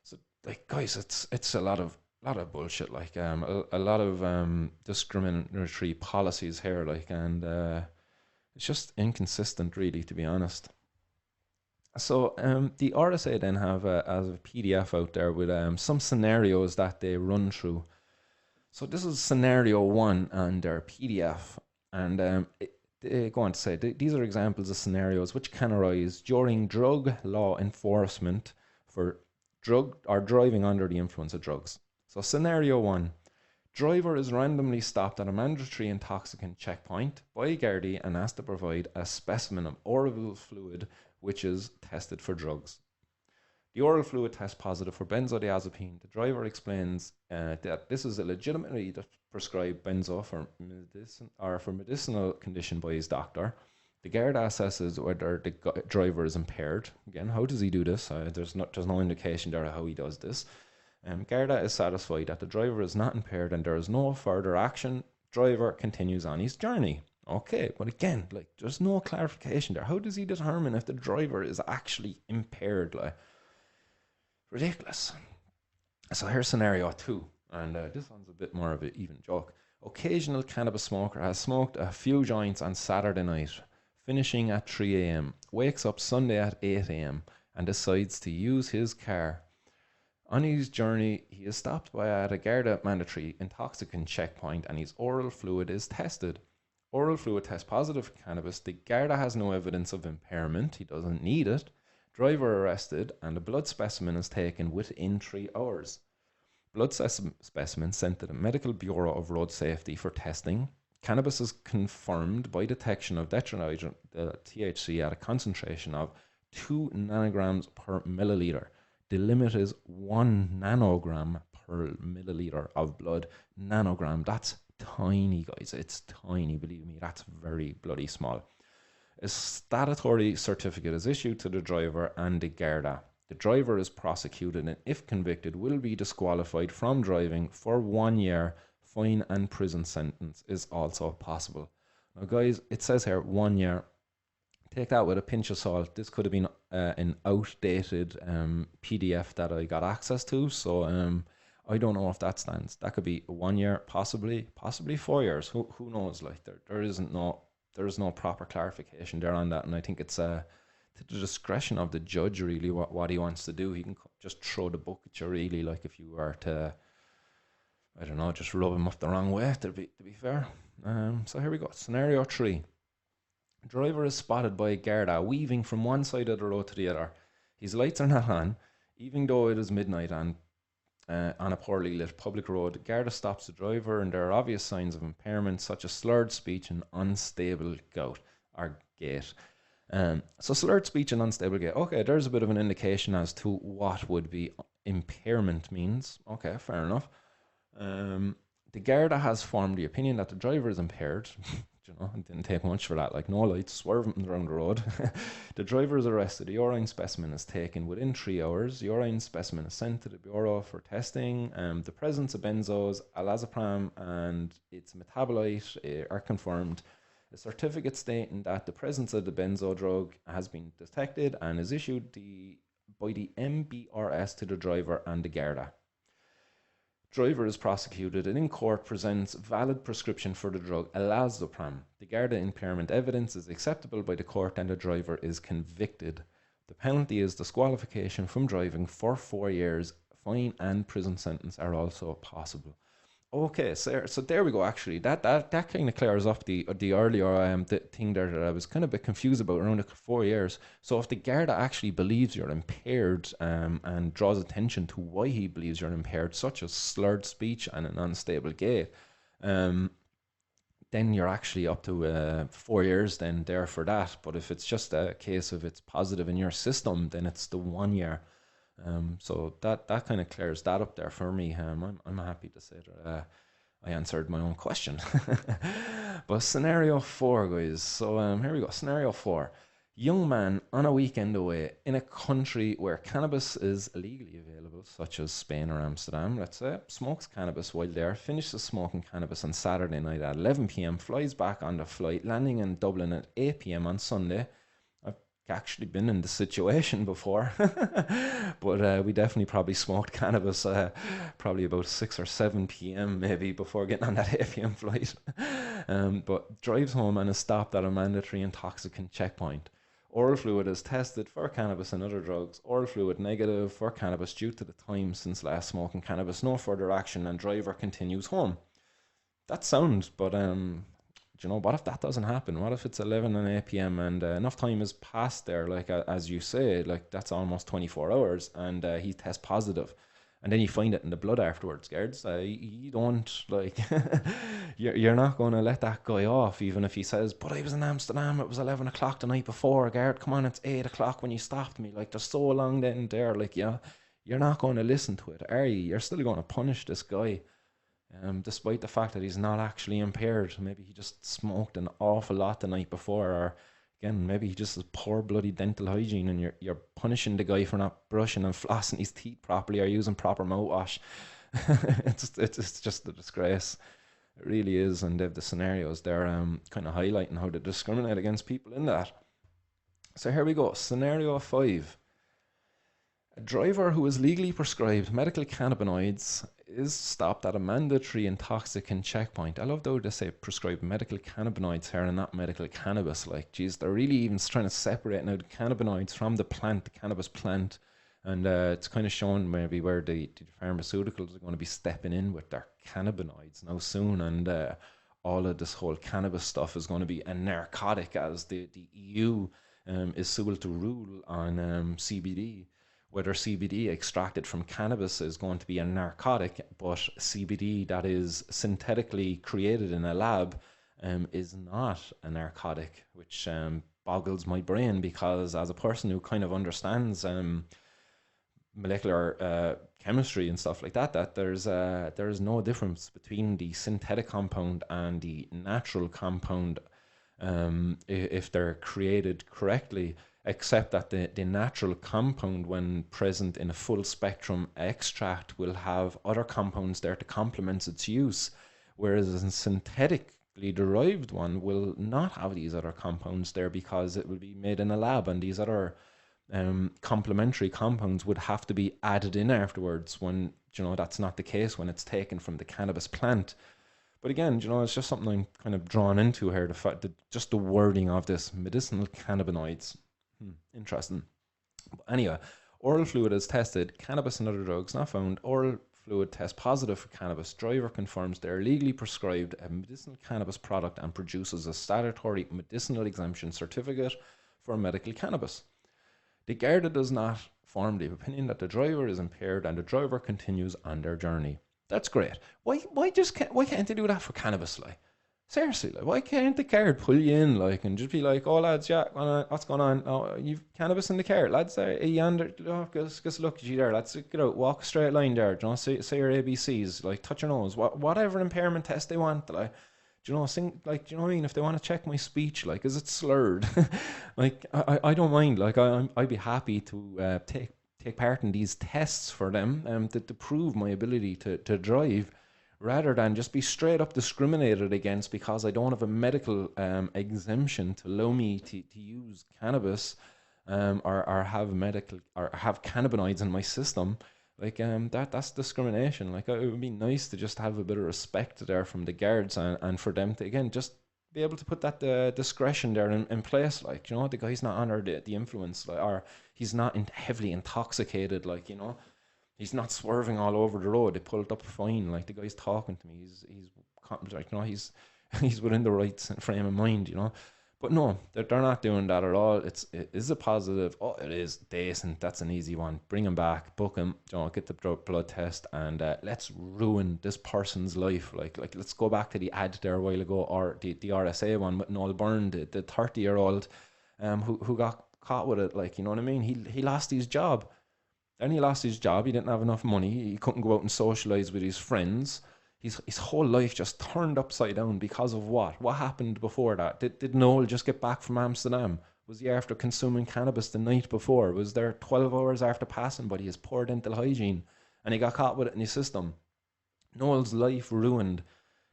So, like, guys, it's a lot of lot of bullshit, like a lot of discriminatory policies here, like, and it's just inconsistent, really, to be honest. So the RSA then have as a PDF out there with some scenarios that they run through. So this is scenario 1 on their PDF, and they go on to say these are examples of scenarios which can arise during drug law enforcement for drug or driving under the influence of drugs. So scenario 1, driver is randomly stopped at a mandatory intoxicant checkpoint by Gardaí and asked to provide a specimen of oral fluid which is tested for drugs. The oral fluid tests positive for benzodiazepine. The driver explains that this is a legitimately prescribed benzo for medicine or for medicinal condition by his doctor. The Garda assesses whether the driver is impaired. Again, how does he do this? There's no indication there of how he does this. Garda is satisfied that the driver is not impaired and there is no further action. Driver continues on his journey. Okay, but again, like, there's no clarification there. How does he determine if the driver is actually impaired? Like, ridiculous. So here's scenario 2, and this one's a bit more of an even joke. Occasional cannabis smoker has smoked a few joints on Saturday night, finishing at 3 a.m., wakes up Sunday at 8 a.m. and decides to use his car. On his journey, he is stopped at a Garda mandatory intoxicant checkpoint and his oral fluid is tested. Oral fluid tests positive for cannabis. The Garda has no evidence of impairment. He doesn't need it. Driver arrested and a blood specimen is taken within 3 hours. Blood specimen sent to the Medical Bureau of Road Safety for testing. Cannabis is confirmed by detection of detronitrogen THC at a concentration of 2 nanograms per milliliter. The limit is 1 nanogram per milliliter of blood. Nanogram, that's tiny, guys. It's tiny, believe me. That's very bloody small. A statutory certificate is issued to the driver and the Garda. The driver is prosecuted and, if convicted, will be disqualified from driving for 1 year. Fine and prison sentence is also possible. Now, guys, it says here 1 year. Take that with a pinch of salt. This could have been an outdated PDF that I got access to, so I don't know if that stands. That could be 1 year, possibly 4 years. Who knows? Like, there is no proper clarification there on that, and I think it's to the discretion of the judge, really, what he wants to do. He can just throw the book at you, really, like if you were to, I don't know, just rub him up the wrong way, to be fair. So here we go. Scenario 3. Driver is spotted by a Garda weaving from one side of the road to the other. His lights are not on, even though it is midnight on a poorly lit public road. Garda stops the driver and there are obvious signs of impairment such as slurred speech and unstable gait. So slurred speech and unstable gait. Okay, there's a bit of an indication as to what would be impairment means. Okay, fair enough. The Garda has formed the opinion that the driver is impaired. You know, it didn't take much for that. Like, no lights, swerving around the road. The driver is arrested. The urine specimen is taken within 3 hours. The urine specimen is sent to the bureau for testing. The presence of benzos, alazapam, and its metabolite are confirmed. A certificate stating that the presence of the benzo drug has been detected and is issued by the MBRS to the driver and the Garda. Driver is prosecuted and in court presents valid prescription for the drug alazopram. The Garda impairment evidence is acceptable by the court and the driver is convicted. The penalty is disqualification from driving for 4 years. Fine and prison sentence are also possible. Okay, so there we go. Actually, that kind of clears up the earlier the thing there that I was kind of a bit confused about around the 4 years. So if the Garda actually believes you're impaired and draws attention to why he believes you're impaired, such as slurred speech and an unstable gait, then you're actually up to 4 years then there for that. But if it's just a case of it's positive in your system, then it's the 1 year. So that kind of clears that up there for me. I'm happy to say that I answered my own question. But scenario 4, guys. So here we go. Scenario 4. Young man on a weekend away in a country where cannabis is illegally available, such as Spain or Amsterdam, let's say, smokes cannabis while there, finishes smoking cannabis on Saturday night at 11 p.m, flies back on the flight, landing in Dublin at 8 p.m. on Sunday. actually been in the situation before, but we definitely probably smoked cannabis probably about 6 or 7 p.m. maybe before getting on that 8 p.m. flight. But drives home and is stopped at a mandatory intoxicant checkpoint. Oral fluid is tested for cannabis and other drugs. Oral fluid negative for cannabis due to the time since last smoking cannabis. No further action, and driver continues home. That sounds, but do you know, what if that doesn't happen? What if it's 11 and 8 p.m. and enough time has passed there, like as you say, like that's almost 24 hours, and he tests positive, and then you find it in the blood afterwards, guards. You don't, like, you're not going to let that guy off, even if he says, but I was in Amsterdam, it was 11 o'clock the night before, guard, come on, it's 8 o'clock when you stopped me, like, there's so long then there, like, yeah, you're not going to listen to it, are you? You're still going to punish this guy. Despite the fact that he's not actually impaired. Maybe he just smoked an awful lot the night before, or again, maybe he just has poor bloody dental hygiene, and you're punishing the guy for not brushing and flossing his teeth properly or using proper mouthwash. it's just a disgrace. It really is, and they've the scenarios they're kind of highlighting how they discriminate against people in that. So here we go. Scenario 5. A driver who is legally prescribed medical cannabinoids is stopped at a mandatory intoxicant checkpoint. I love though they say prescribed medical cannabinoids here and not medical cannabis. Like, geez, they're really even trying to separate now the cannabinoids from the plant, the cannabis plant. And it's kind of showing maybe where the pharmaceuticals are going to be stepping in with their cannabinoids now soon. And all of this whole cannabis stuff is going to be a narcotic, as the EU is soon to rule on CBD. Whether CBD extracted from cannabis is going to be a narcotic, but CBD that is synthetically created in a lab is not a narcotic, which boggles my brain, because as a person who kind of understands molecular chemistry and stuff like that, that there's no difference between the synthetic compound and the natural compound if they're created correctly, except that the natural compound, when present in a full spectrum extract, will have other compounds there to complement its use, whereas a synthetically derived one will not have these other compounds there, because it will be made in a lab, and these other complementary compounds would have to be added in afterwards, when, you know, that's not the case when it's taken from the cannabis plant. But again, you know, it's just something I'm kind of drawn into here, the fact that just the wording of this, medicinal cannabinoids. Interesting. But anyway, oral fluid is tested. Cannabis and other drugs not found. Oral fluid test positive for cannabis. Driver confirms they are legally prescribed a medicinal cannabis product and produces a statutory medicinal exemption certificate for medical cannabis. The Garda does not form the opinion that the driver is impaired, and the driver continues on their journey. That's great. Why can't they do that for cannabis, like? Seriously, like, why can't the guard pull you in, like, and just be like, oh, lads, yeah, what's going on? Oh, you've cannabis in the car, lads, are you under, just look at you there, lads, get out, walk a straight line there, do you know, say your ABCs, like, touch your nose, whatever impairment test they want, like, do you know, sing, like, do you know what I mean, if they want to check my speech, like, is it slurred? Like, I don't mind, like, I'd be happy to take part in these tests for them, to prove my ability to drive, rather than just be straight up discriminated against because I don't have a medical exemption to allow me to use cannabis or have medical or have cannabinoids in my system. Like that's discrimination. Like, it would be nice to just have a bit of respect there from the guards, and for them to, again, just be able to put that discretion there in place. Like, you know, the guy's not under the influence, like, or he's not heavily intoxicated, like, you know. He's not swerving all over the road. They pulled up fine. Like, the guy's talking to me. He's like, you know, he's within the right frame of mind, you know. But no, they're not doing that at all. It is a positive. Oh, it is decent. That's an easy one. Bring him back, book him, you know, get the blood test, and let's ruin this person's life. Like let's go back to the ad there a while ago, or the RSA one with Noel Byrne, the 30-year-old who got caught with it. Like, you know what I mean? He lost his job. Then he lost his job. He didn't have enough money. He couldn't go out and socialise with his friends. His whole life just turned upside down because of what? What happened before that? Did Noel just get back from Amsterdam? Was he after consuming cannabis the night before? Was there 12 hours after passing by his poor dental hygiene and he got caught with it in his system? Noel's life ruined.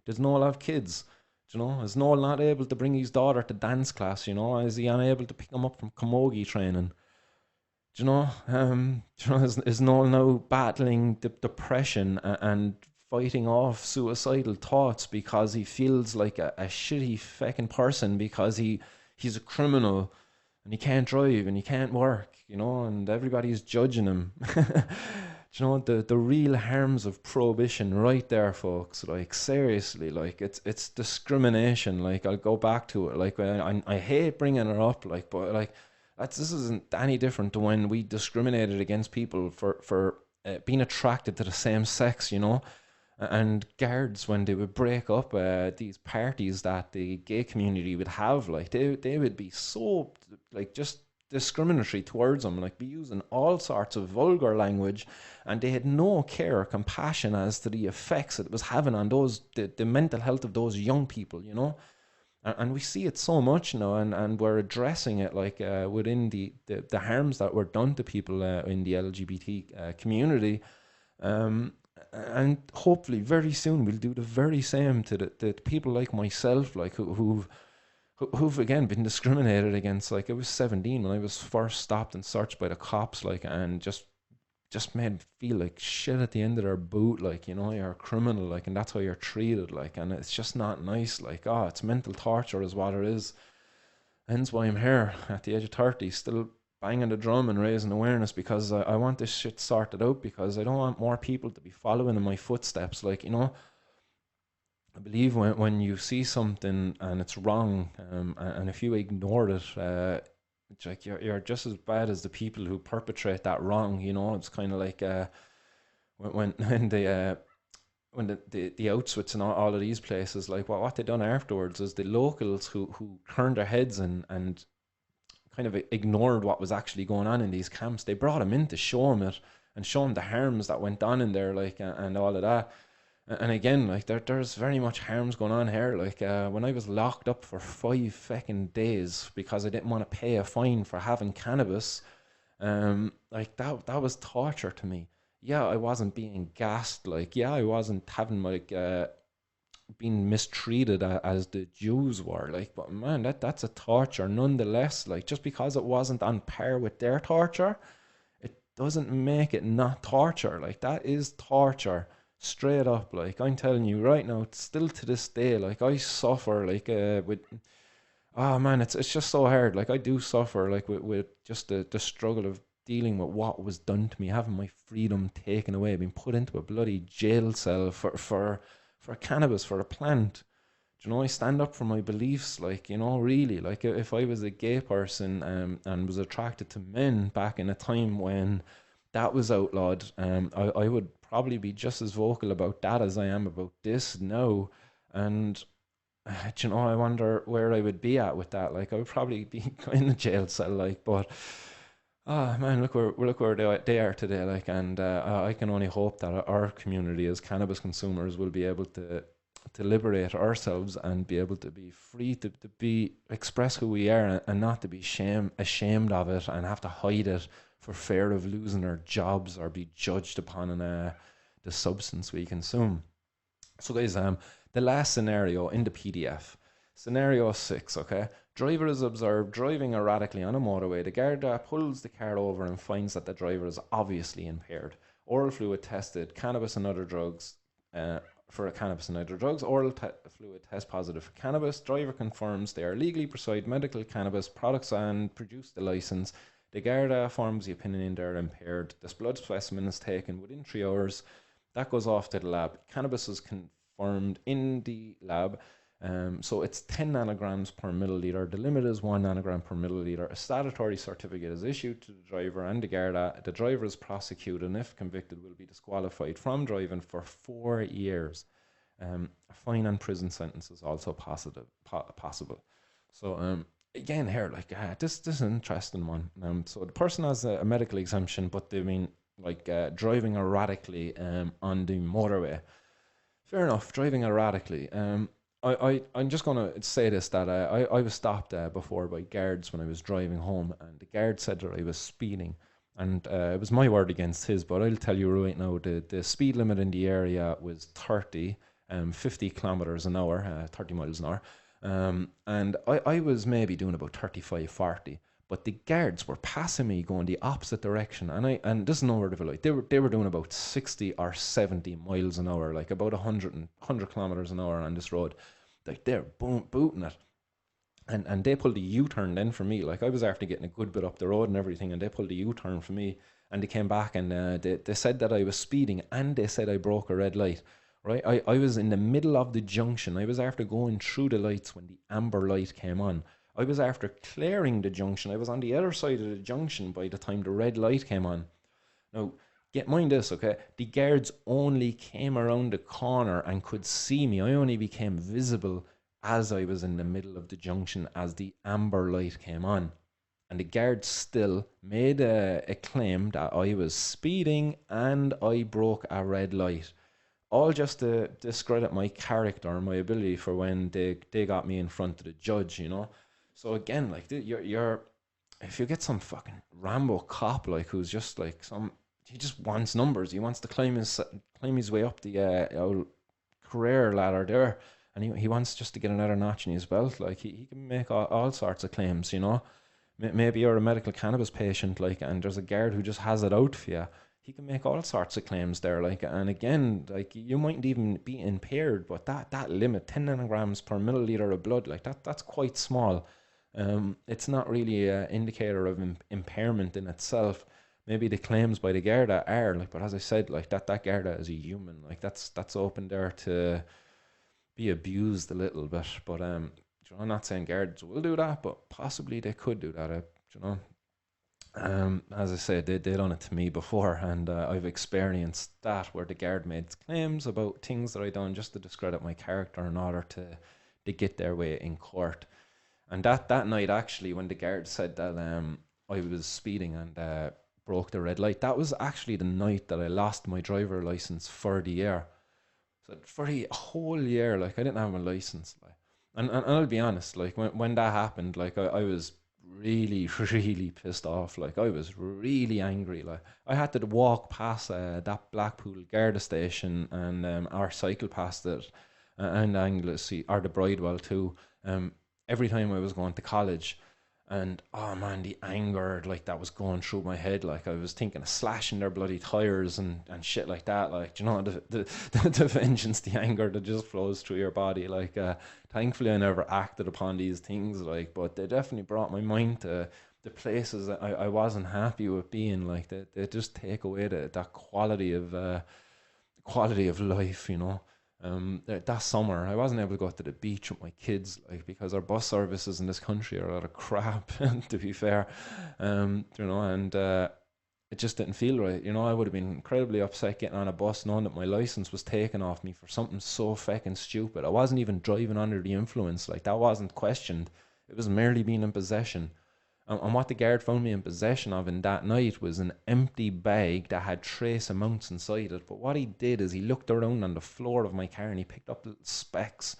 Does Noel have kids? Do you know, is Noel not able to bring his daughter to dance class? You know, is he unable to pick him up from camogie training? Do you know, do you know, is Noel now battling depression and fighting off suicidal thoughts because he feels like a shitty fucking person because he's a criminal and he can't drive and he can't work, you know, and everybody's judging him. Do you know, the real harms of prohibition right there, folks. Like, seriously, like, it's discrimination. Like, I'll go back to it. Like, I hate bringing it up, like, but like, this isn't any different to when we discriminated against people for being attracted to the same sex, you know. And guards, when they would break up these parties that the gay community would have, like, they would be so, like, just discriminatory towards them, like, be using all sorts of vulgar language, and they had no care or compassion as to the effects it was having on the mental health of those young people, you know. And we see it so much now, and we're addressing it, like, within the harms that were done to people in the LGBT community. And hopefully very soon we'll do the very same to the people like myself, like, who've again been discriminated against. Like, I was 17 when I was first stopped and searched by the cops, like, and just made me feel like shit at the end of their boot, like, you know, you're a criminal, like, and that's how you're treated, like, and it's just not nice. Like, it's mental torture is what it is. Hence why I'm here at the age of 30, still banging the drum and raising awareness, because I want this shit sorted out, because I don't want more people to be following in my footsteps. Like, you know, I believe when you see something and it's wrong, and if you ignore it, it's like you're just as bad as the people who perpetrate that wrong. You know, it's kind of like when the Auschwitz and all of these places, like, what they done afterwards is the locals who turned their heads and kind of ignored what was actually going on in these camps, they brought him in to show him it and show him the harms that went on in there, like, and all of that. And again, like, there's very much harms going on here. Like, when I was locked up for 5 fucking days because I didn't want to pay a fine for having cannabis, like, that was torture to me. Yeah, I wasn't being gassed. Like, yeah, I wasn't having, like, being mistreated as the Jews were. Like, but man, that's a torture nonetheless. Like, just because it wasn't on par with their torture, it doesn't make it not torture. Like, that is torture. Straight up. Like, I'm telling you right now, still to this day, like, I suffer, like, with, oh man, it's just so hard. Like, I do suffer, like, with just the struggle of dealing with what was done to me, having my freedom taken away, being put into a bloody jail cell for cannabis, for a plant. Do you know, I stand up for my beliefs, like, you know, really. Like, if I was a gay person and was attracted to men back in a time when that was outlawed, I would probably be just as vocal about that as I am about this now. And you know, I wonder where I would be at with that. Like, I would probably be in a jail cell, like, but man, look where they are today, like, and I can only hope that our community as cannabis consumers will be able to liberate ourselves and be able to be free to be express who we are, and not to be ashamed of it and have to hide it for fear of losing our jobs or be judged upon in the substance we consume. So guys, the last scenario in the PDF, scenario 6, okay? Driver is observed driving erratically on a motorway. The guard pulls the car over and finds that the driver is obviously impaired. Oral fluid tested, cannabis and other drugs, oral fluid test positive for cannabis. Driver confirms they are legally prescribed medical cannabis products and produce the license. The guard forms the opinion they're impaired. This blood specimen is taken within 3 hours. That goes off to the lab. Cannabis is confirmed in the lab. So it's 10 nanograms per milliliter. The limit is 1 nanogram per milliliter. A statutory certificate is issued to the driver and the Garda. The driver is prosecuted, and if convicted, will be disqualified from driving for 4 years. A fine and prison sentence is also possible. So again here, like, this is an interesting one. So the person has a medical exemption, but they mean, like, driving erratically on the motorway. Fair enough, driving erratically. I'm just going to say this, that I was stopped before by guards when I was driving home, and the guard said that I was speeding, and it was my word against his, but I'll tell you right now, the speed limit in the area was 30, 50 kilometers an hour, 30 miles an hour. And I was maybe doing about 35, 40. But the guards were passing me going the opposite direction, and this is no word of a lie. They were doing about 60 or 70 miles an hour, like about 100 kilometers an hour on this road. Like they're booting it, and they pulled a U-turn then for me. Like I was after getting a good bit up the road and everything, and they pulled a U-turn for me, and they came back and they said that I was speeding, and they said I broke a red light. Right, I was in the middle of the junction. I was after going through the lights when the amber light came on. I was after clearing the junction. I was on the other side of the junction by the time the red light came on. Now, get mind this, okay? The guards only came around the corner and could see me. I only became visible as I was in the middle of the junction as the amber light came on. And the guards still made a claim that I was speeding and I broke a red light. All just to discredit my character and my ability for when they got me in front of the judge, you know? So again, like you're if you get some fucking Rambo cop like who's just like he just wants numbers. He wants to climb his way up the old career ladder there, and he wants just to get another notch in his belt. Like he can make all sorts of claims, you know. Maybe you're a medical cannabis patient, like, and there's a guard who just has it out for you. He can make all sorts of claims there, like, and again, like you mightn't even be impaired, but that limit, 10 nanograms per milliliter of blood, like that's quite small. It's not really an indicator of impairment in itself. Maybe the claims by the Garda are like, but as I said, like that Garda is a human, like that's open there to be abused a little bit. But I'm not saying guards will do that, but possibly they could do that. You know, as I said, they done it to me before, and I've experienced that where the guard made claims about things that I done just to discredit my character in order to get their way in court. And that night, actually, when the guard said that I was speeding and broke the red light, that was actually the night that I lost my driver license for the year. So for the whole year, like I didn't have my license. Like, and I'll be honest, like when that happened, like I was really, really pissed off. Like I was really angry. Like I had to walk past that Blackpool Garda station and our cycle past it, and Anglesey or the Bridewell too. Every time I was going to college, and oh man, the anger like that was going through my head. Like I was thinking of slashing their bloody tires and shit like that. Like, you know, the vengeance, the anger that just flows through your body. Like thankfully I never acted upon these things, like, but they definitely brought my mind to the places that I wasn't happy with being. Like they just take away that quality of life, you know. That summer I wasn't able to go to the beach with my kids, like, because our bus services in this country are a lot of crap to be fair. You know, and it just didn't feel right, you know. I would have been incredibly upset getting on a bus knowing that my license was taken off me for something so fucking stupid. I wasn't even driving under the influence, like that wasn't questioned. It was merely being in possession. And what the guard found me in possession of in that night was an empty bag that had trace amounts inside it. But what he did is he looked around on the floor of my car and he picked up little specks,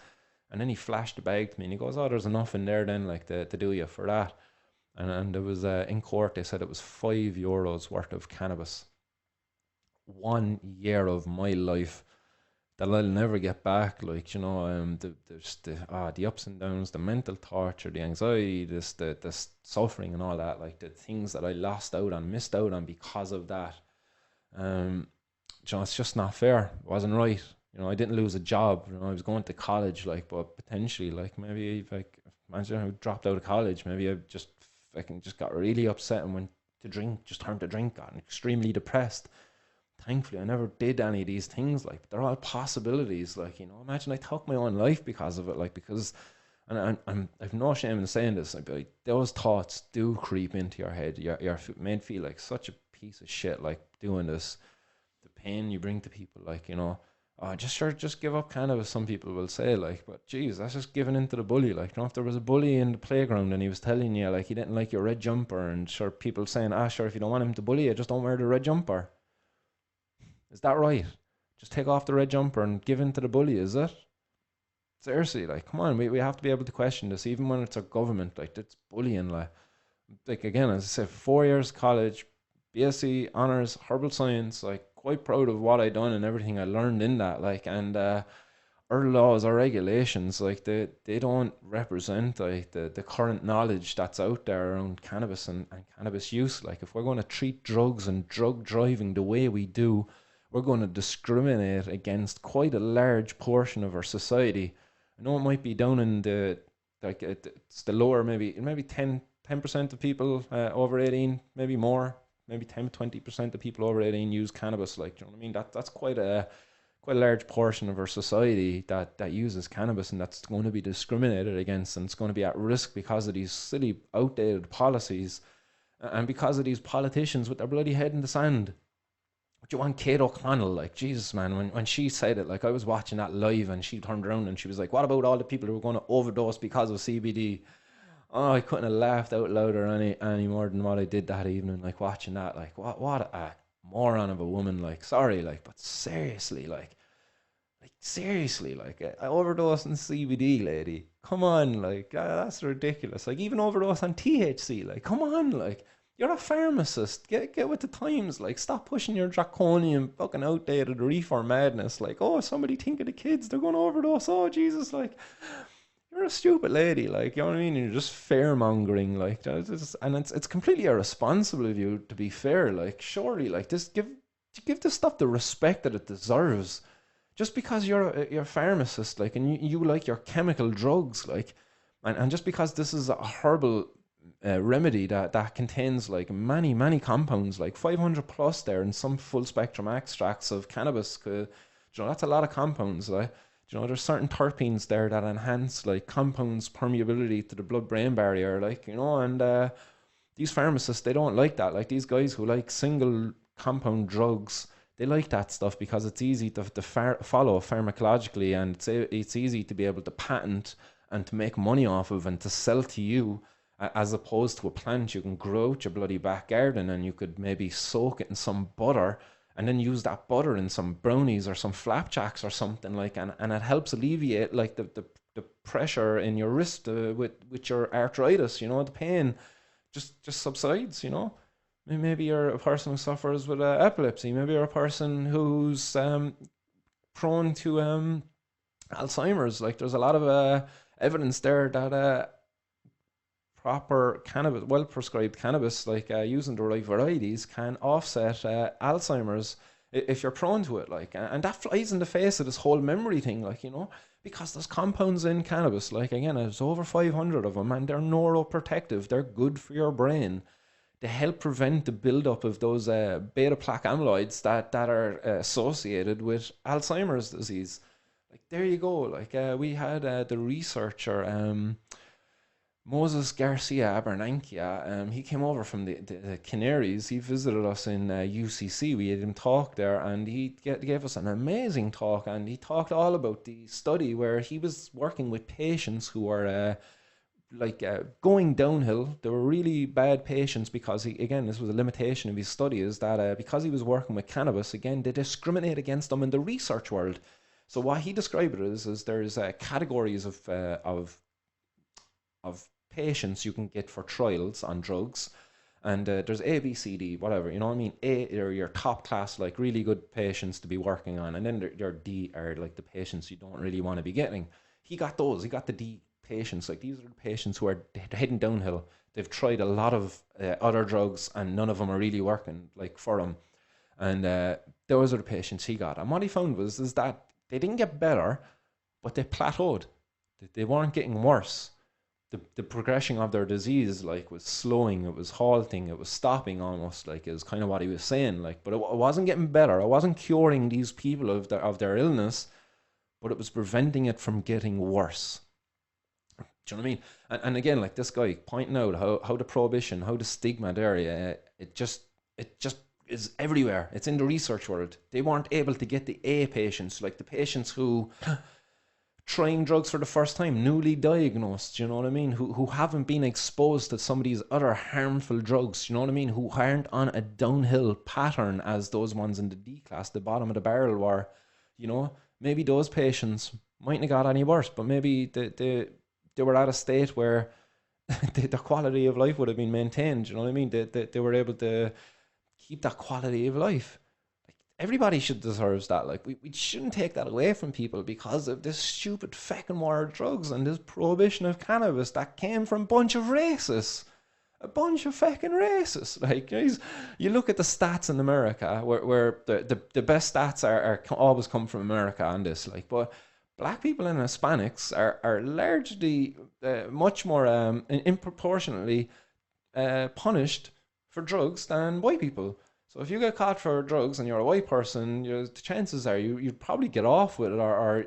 and then he flashed the bag to me and he goes, "Oh, there's enough in there then, like to do you for that." And it was in court. They said it was €5 worth of cannabis. 1 year of my life that I'll never get back. Like, you know, there's the ups and downs, the mental torture, the anxiety, the suffering and all that, like the things that I missed out on because of that. You know, it's just not fair. It wasn't right. You know, I didn't lose a job. You know, I was going to college, like, but potentially, like, maybe if imagine I dropped out of college, maybe I just got really upset and went to drink, just turned to drink, got extremely depressed. Thankfully, I never did any of these things, like, but they're all possibilities, like, you know. Imagine I took my own life because of it, like, because, and I've no shame in saying this, like, those thoughts do creep into your head. You're made feel like such a piece of shit, like, doing this, the pain you bring to people, like, you know. Just give up cannabis, some people will say, like, but geez, that's just giving in to the bully. Like, you know, if there was a bully in the playground and he was telling you, like, he didn't like your red jumper, and sure, people saying, sure, if you don't want him to bully you, just don't wear the red jumper. Is that right? Just take off the red jumper and give in to the bully, is it? Seriously, like, come on, we have to be able to question this, even when it's our government, like, it's bullying, like again, as I said, 4 years college, BSc, honours, herbal science, like, quite proud of what I done and everything I learned in that, like, and our laws, our regulations, like they don't represent like the current knowledge that's out there around cannabis and cannabis use. Like if we're going to treat drugs and drug driving the way we do, we're going to discriminate against quite a large portion of our society. I know it might be down in the like it's the lower, maybe 10% of people over 18, maybe more, maybe 10-20% of people over 18 use cannabis. Like, do you know what I mean? That's quite a large portion of our society that uses cannabis, and that's going to be discriminated against, and it's going to be at risk because of these silly, outdated policies, and because of these politicians with their bloody head in the sand. What do you want, Kate O'Connell? Like, Jesus, man, when she said it, like, I was watching that live, and she turned around and she was like, what about all the people who are going to overdose because of CBD? Oh, I couldn't have laughed out louder any more than what I did that evening, like, watching that. Like, what a moron of a woman. Like, sorry, like, but seriously, I overdose on CBD, lady. Come on, like, that's ridiculous. Like, even overdose on THC, like, come on, like, you're a pharmacist. Get with the times. Like, stop pushing your draconian, fucking outdated reefer madness. Like, oh, somebody think of the kids, they're going to overdose. Oh, Jesus, like, you're a stupid lady. Like, you know what I mean? You're just fear-mongering, like, and it's completely irresponsible of you, to be fair. Like, surely, like, just give this stuff the respect that it deserves. Just because you're a pharmacist, like, and you like your chemical drugs, like, and just because this is a herbal remedy that contains like many compounds, like 500 plus there, and some full spectrum extracts of cannabis, you know, that's a lot of compounds. Like, you know, there's certain terpenes there that enhance like compounds permeability to the blood brain barrier, like, you know, and these pharmacists, they don't like that. Like, these guys who like single compound drugs, they like that stuff because it's easy to follow pharmacologically, and it's easy to be able to patent and to make money off of and to sell to you, as opposed to a plant you can grow out your bloody back garden, and you could maybe soak it in some butter and then use that butter in some brownies or some flapjacks or something, like, and it helps alleviate like the pressure in your wrist with your arthritis, you know, the pain just subsides, you know. Maybe you're a person who suffers with epilepsy. Maybe you're a person who's prone to Alzheimer's. Like, there's a lot of evidence there that proper cannabis, well-prescribed cannabis, like using the right varieties, can offset Alzheimer's if you're prone to it. Like, and that flies in the face of this whole memory thing, like, you know, because there's compounds in cannabis. Like, again, there's over 500 of them, and they're neuroprotective. They're good for your brain. They help prevent the buildup of those beta plaque amyloids that are associated with Alzheimer's disease. Like, there you go. Like, we had the researcher Moses Garcia Abernankia. He came over from the Canaries. He visited us in UCC. We had him talk there, and he gave us an amazing talk. And he talked all about the study where he was working with patients who were going downhill. They were really bad patients because this was a limitation of his study, is that because he was working with cannabis, again, they discriminate against them in the research world. So what he described it is there's categories of patients you can get for trials on drugs, and there's A, B, C, D, whatever, you know what I mean. A are your top class, like, really good patients to be working on, and then your D are like the patients you don't really want to be getting. He got the D patients. Like, these are the patients who are heading downhill. They've tried a lot of other drugs, and none of them are really working, like, for them. And those are the patients he got. And what he found is that they didn't get better, but they plateaued. They weren't getting worse. The progression of their disease, like, was slowing, it was halting, it was stopping almost, like, is kind of what he was saying. Like, but it wasn't getting better. It wasn't curing these people of their illness, but it was preventing it from getting worse. Do you know what I mean? And again, like, this guy pointing out how the prohibition, how the stigma there, it just is everywhere. It's in the research world. They weren't able to get the A patients, like the patients who trying drugs for the first time, newly diagnosed, you know what I mean, who haven't been exposed to some of these other harmful drugs, you know what I mean, who aren't on a downhill pattern as those ones in the D class, the bottom of the barrel were. You know, maybe those patients mightn't have got any worse, but maybe they were at a state where the quality of life would have been maintained, you know what I mean, they were able to keep that quality of life. everybody should deserves that. Like, we shouldn't take that away from people because of this stupid fucking war of drugs and this prohibition of cannabis that came from a bunch of racists. A bunch of fucking racists. Like, guys, you look at the stats in America, where the best stats are always come from America on this. Like, but black people and Hispanics are largely much more disproportionately punished for drugs than white people. So if you get caught for drugs and you're a white person, the chances are you'd probably get off with it, or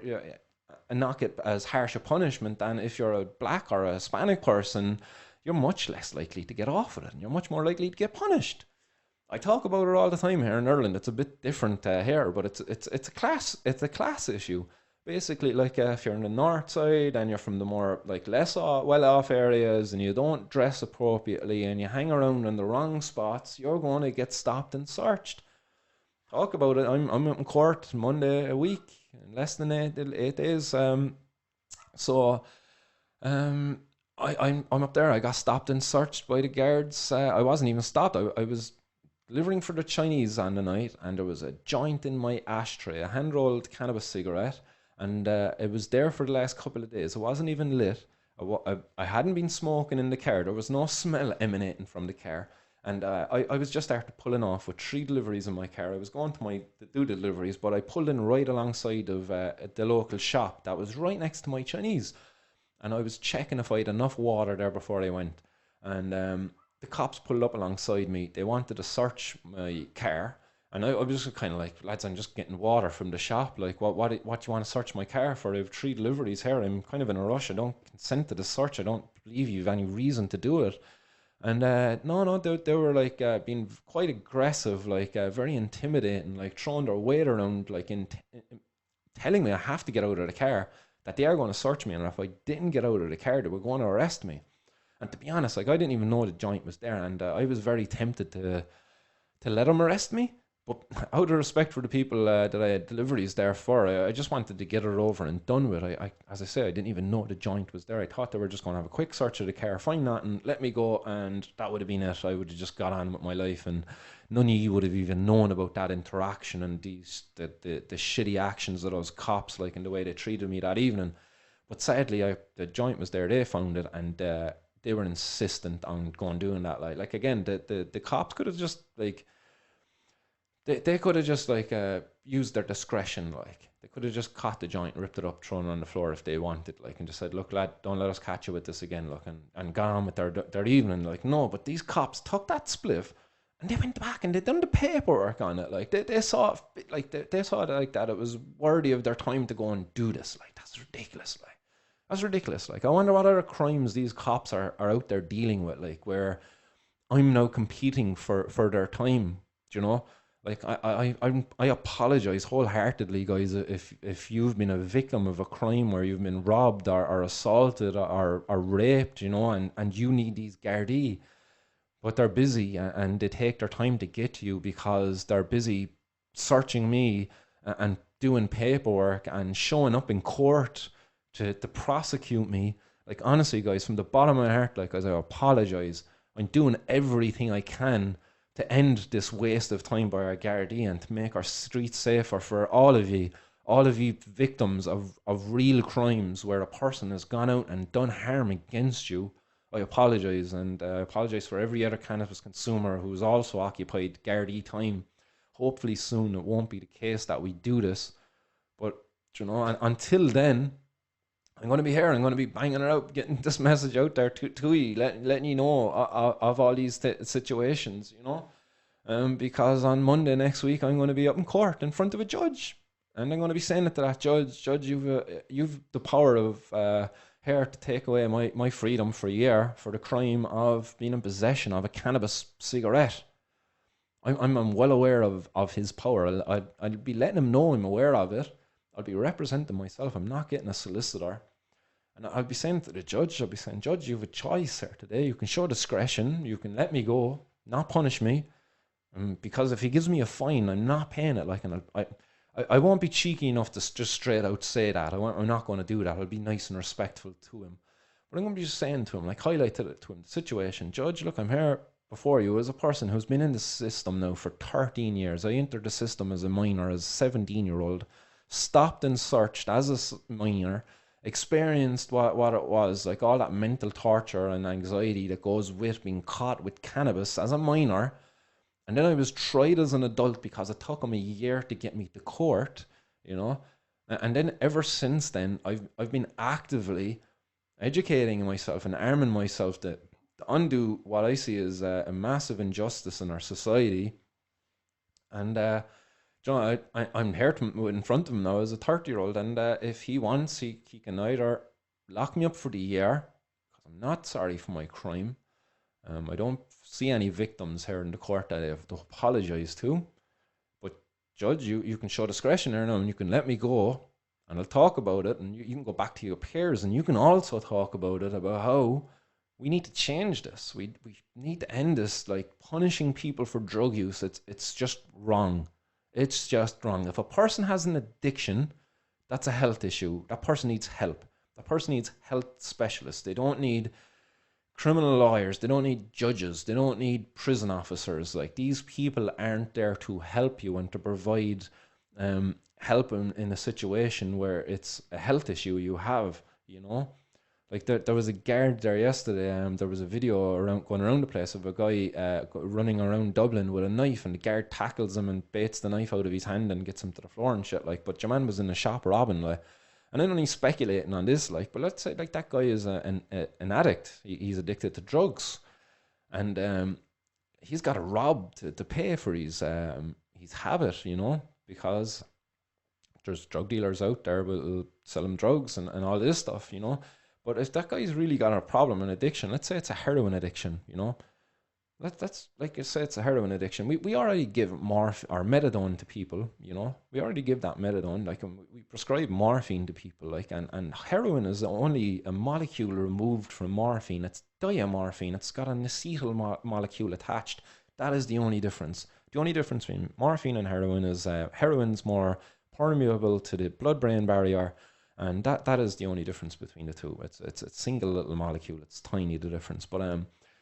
and not get as harsh a punishment than if you're a black or a Hispanic person. You're much less likely to get off with it, and you're much more likely to get punished. I talk about it all the time here in Ireland. It's a bit different here, but it's a class issue. Basically, like if you're in the north side and you're from the more like less well-off areas, and you don't dress appropriately and you hang around in the wrong spots, you're going to get stopped and searched. Talk about it. I'm in court Monday a week, in less than 8 days. I'm up there. I got stopped and searched by the guards. I wasn't even stopped. I was delivering for the Chinese on the night, and there was a joint in my ashtray, a hand-rolled cannabis cigarette, and it was there for the last couple of days. It wasn't even lit. I hadn't been smoking in the car. There was no smell emanating from the car. And I was just after pulling off with 3 deliveries in my car. I was going to do deliveries, but I pulled in right alongside of the local shop that was right next to my Chinese. And I was checking if I had enough water there before I went. And the cops pulled up alongside me. They wanted to search my car. And I was just kind of like, lads, I'm just getting water from the shop. Like, what do you want to search my car for? I have 3 deliveries here. I'm kind of in a rush. I don't consent to the search. I don't believe you have any reason to do it. And no, they were like being quite aggressive, like very intimidating, like throwing their weight around, like telling me I have to get out of the car, that they are going to search me, and if I didn't get out of the car, they were going to arrest me. And to be honest, like, I didn't even know the joint was there, and I was very tempted to let them arrest me. But out of respect for the people that I had deliveries there for, I just wanted to get it over and done with. As I say, I didn't even know the joint was there. I thought they were just going to have a quick search of the car, find nothing, let me go, and that would have been it. I would have just got on with my life, and none of you would have even known about that interaction and the shitty actions of those cops, like, in the way they treated me that evening. But sadly, the joint was there. They found it, and they were insistent on going doing that. Like again, the cops could have just like. They could have just like used their discretion. Like, they could have just caught the joint, ripped it up, thrown it on the floor if they wanted, like, and just said, "Look, lad, don't let us catch you with this again." Look, and gone on with their evening. Like, no, but these cops took that spliff and they went back and they done the paperwork on it. Like, they saw it, like they saw it like that it was worthy of their time to go and do this. Like, that's ridiculous. Like, that's ridiculous. Like, I wonder what other crimes these cops are out there dealing with. Like, where I'm now competing for their time. Do you know? Like, I apologize wholeheartedly, guys, if you've been a victim of a crime where you've been robbed or assaulted or raped, you know, and you need these Gardaí, but they're busy and they take their time to get to you because they're busy searching me and doing paperwork and showing up in court to prosecute me. Like, honestly, guys, from the bottom of my heart, like, as I apologize, I'm doing everything I can to end this waste of time by our Gardaí and to make our streets safer for all of you victims of real crimes where a person has gone out and done harm against you. I apologise, and I apologise for every other cannabis consumer who's also occupied Gardaí time. Hopefully soon it won't be the case that we do this, but, you know, and until then, I'm going to be here. I'm going to be banging it out, getting this message out there to you, letting you know of all these situations, you know. Because on Monday next week, I'm going to be up in court in front of a judge. And I'm going to be saying it to that judge, you've the power of here to take away my freedom for a year for the crime of being in possession of a cannabis cigarette. I'm well aware of his power. I'll be letting him know I'm aware of it. I'll be representing myself. I'm not getting a solicitor. And I'll be saying to the judge, Judge, you have a choice here today. You can show discretion. You can let me go, not punish me. Because if he gives me a fine, I'm not paying it. Like, and I won't be cheeky enough to just straight out say that. I'm not going to do that. I'll be nice and respectful to him. But I'm going to be just saying to him, like, highlight to him the situation. Judge, look, I'm here. before you is a person who's been in the system now for 13 years. I entered the system as a minor, as a 17-year-old, stopped and searched as a minor, experienced what it was, like all that mental torture and anxiety that goes with being caught with cannabis as a minor. And then I was tried as an adult because it took them a year to get me to court, you know. And then ever since then, I've been actively educating myself and arming myself to undo what I see as a massive injustice in our society. And you know, I'm here in front of him now as a 30-year-old, and if he wants, he can either lock me up for the year, because I'm not sorry for my crime. I don't see any victims here in the court that I have to apologise to. But judge, you can show discretion here now, and you can let me go, and I'll talk about it, and you can go back to your peers, and you can also talk about it, about how we need to change this. We need to end this, like, punishing people for drug use. It's just wrong. It's just wrong. If a person has an addiction, that's a health issue. That person needs help. That person needs health specialists. They don't need criminal lawyers. They don't need judges. They don't need prison officers. Like, these people aren't there to help you and to provide help in a situation where it's a health issue you have, you know. Like, there was a guard there yesterday. There was a video going around the place of a guy running around Dublin with a knife, and the guard tackles him and baits the knife out of his hand and gets him to the floor and shit. Like, but your man was in the shop robbing, like. And I'm only speculating on this, like, but let's say, like, that guy is an addict. He's addicted to drugs, and he's got to rob to pay for his habit, you know, because there's drug dealers out there will sell him drugs and all this stuff, you know. But if that guy's really got a problem, an addiction, let's say it's a heroin addiction, you know, that's like you say, it's a heroin addiction. We already give methadone to people, you know. We already give that methadone, like, we prescribe morphine to people, like, and heroin is only a molecule removed from morphine. It's diamorphine. It's got an acetyl molecule attached. That is the only difference. The only difference between morphine and heroin is heroin's more permeable to the blood-brain barrier. And that is the only difference between the two. It's a single little molecule. It's tiny, the difference. But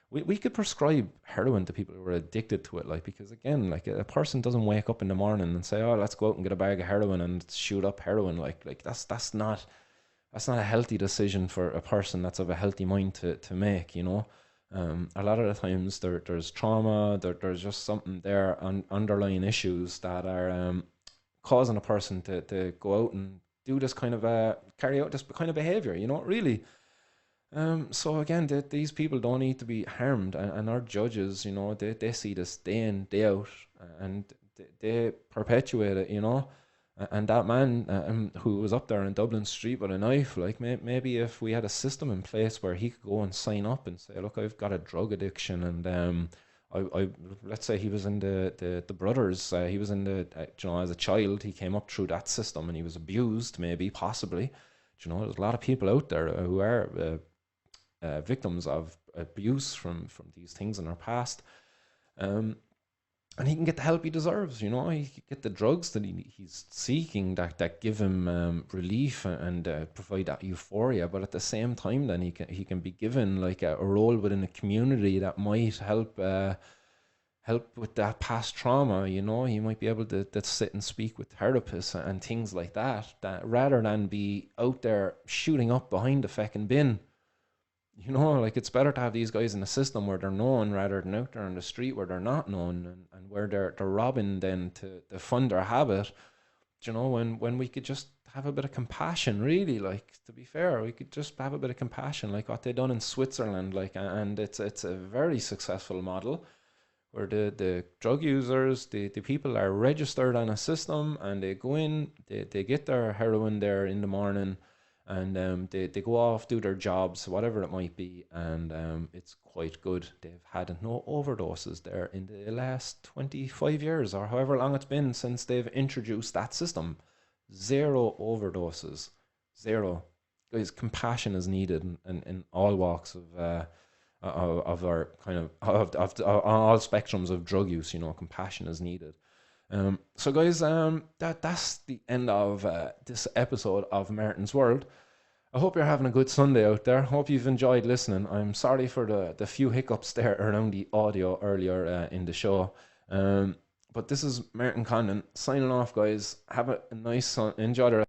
we could prescribe heroin to people who are addicted to it, like, because again, like, a person doesn't wake up in the morning and say, oh, let's go out and get a bag of heroin and shoot up heroin. Like that's not a healthy decision for a person that's of a healthy mind to make, you know. A lot of the times there's trauma, there's just something there, underlying issues that are causing a person to go out and do this kind of carry out this kind of behavior, you know, really. So again, these people don't need to be harmed, and our judges, you know, they see this day in, day out, and they perpetuate it, you know. And that man who was up there in Dublin Street with a knife, like, maybe if we had a system in place where he could go and sign up and say, look, I've got a drug addiction, and I let's say he was in the Brothers, he was in the, you know, as a child, he came up through that system and he was abused, maybe, possibly. You know, there's a lot of people out there who are victims of abuse from these things in their past. And he can get the help he deserves, you know. He can get the drugs that he's seeking that give him relief and provide that euphoria. But at the same time, then he can be given, like, a role within a community that might help with that past trauma, you know. He might be able to sit and speak with therapists and things like that rather than be out there shooting up behind the feckin' bin. You know, like, it's better to have these guys in the system where they're known rather than out there on the street where they're not known, and where they're robbing then to fund their habit. You know, when we could just have a bit of compassion, really, like, to be fair, we could just have a bit of compassion, like what they done in Switzerland, like, and it's a very successful model where the drug users, the people are registered on a system, and they go in, they get their heroin there in the morning, and they go off, do their jobs, whatever it might be, and it's quite good. They've had no overdoses there in the last 25 years, or however long it's been since they've introduced that system. 0 overdoses. 0. Guys, compassion is needed in all walks of our kind of all spectrums of drug use, you know. Compassion is needed. So guys, that's the end of this episode of Martin's World. I hope you're having a good Sunday out there. Hope you've enjoyed listening. I'm sorry for the few hiccups there around the audio earlier in the show. But this is Martin Condon signing off, guys. Have a nice enjoy the rest.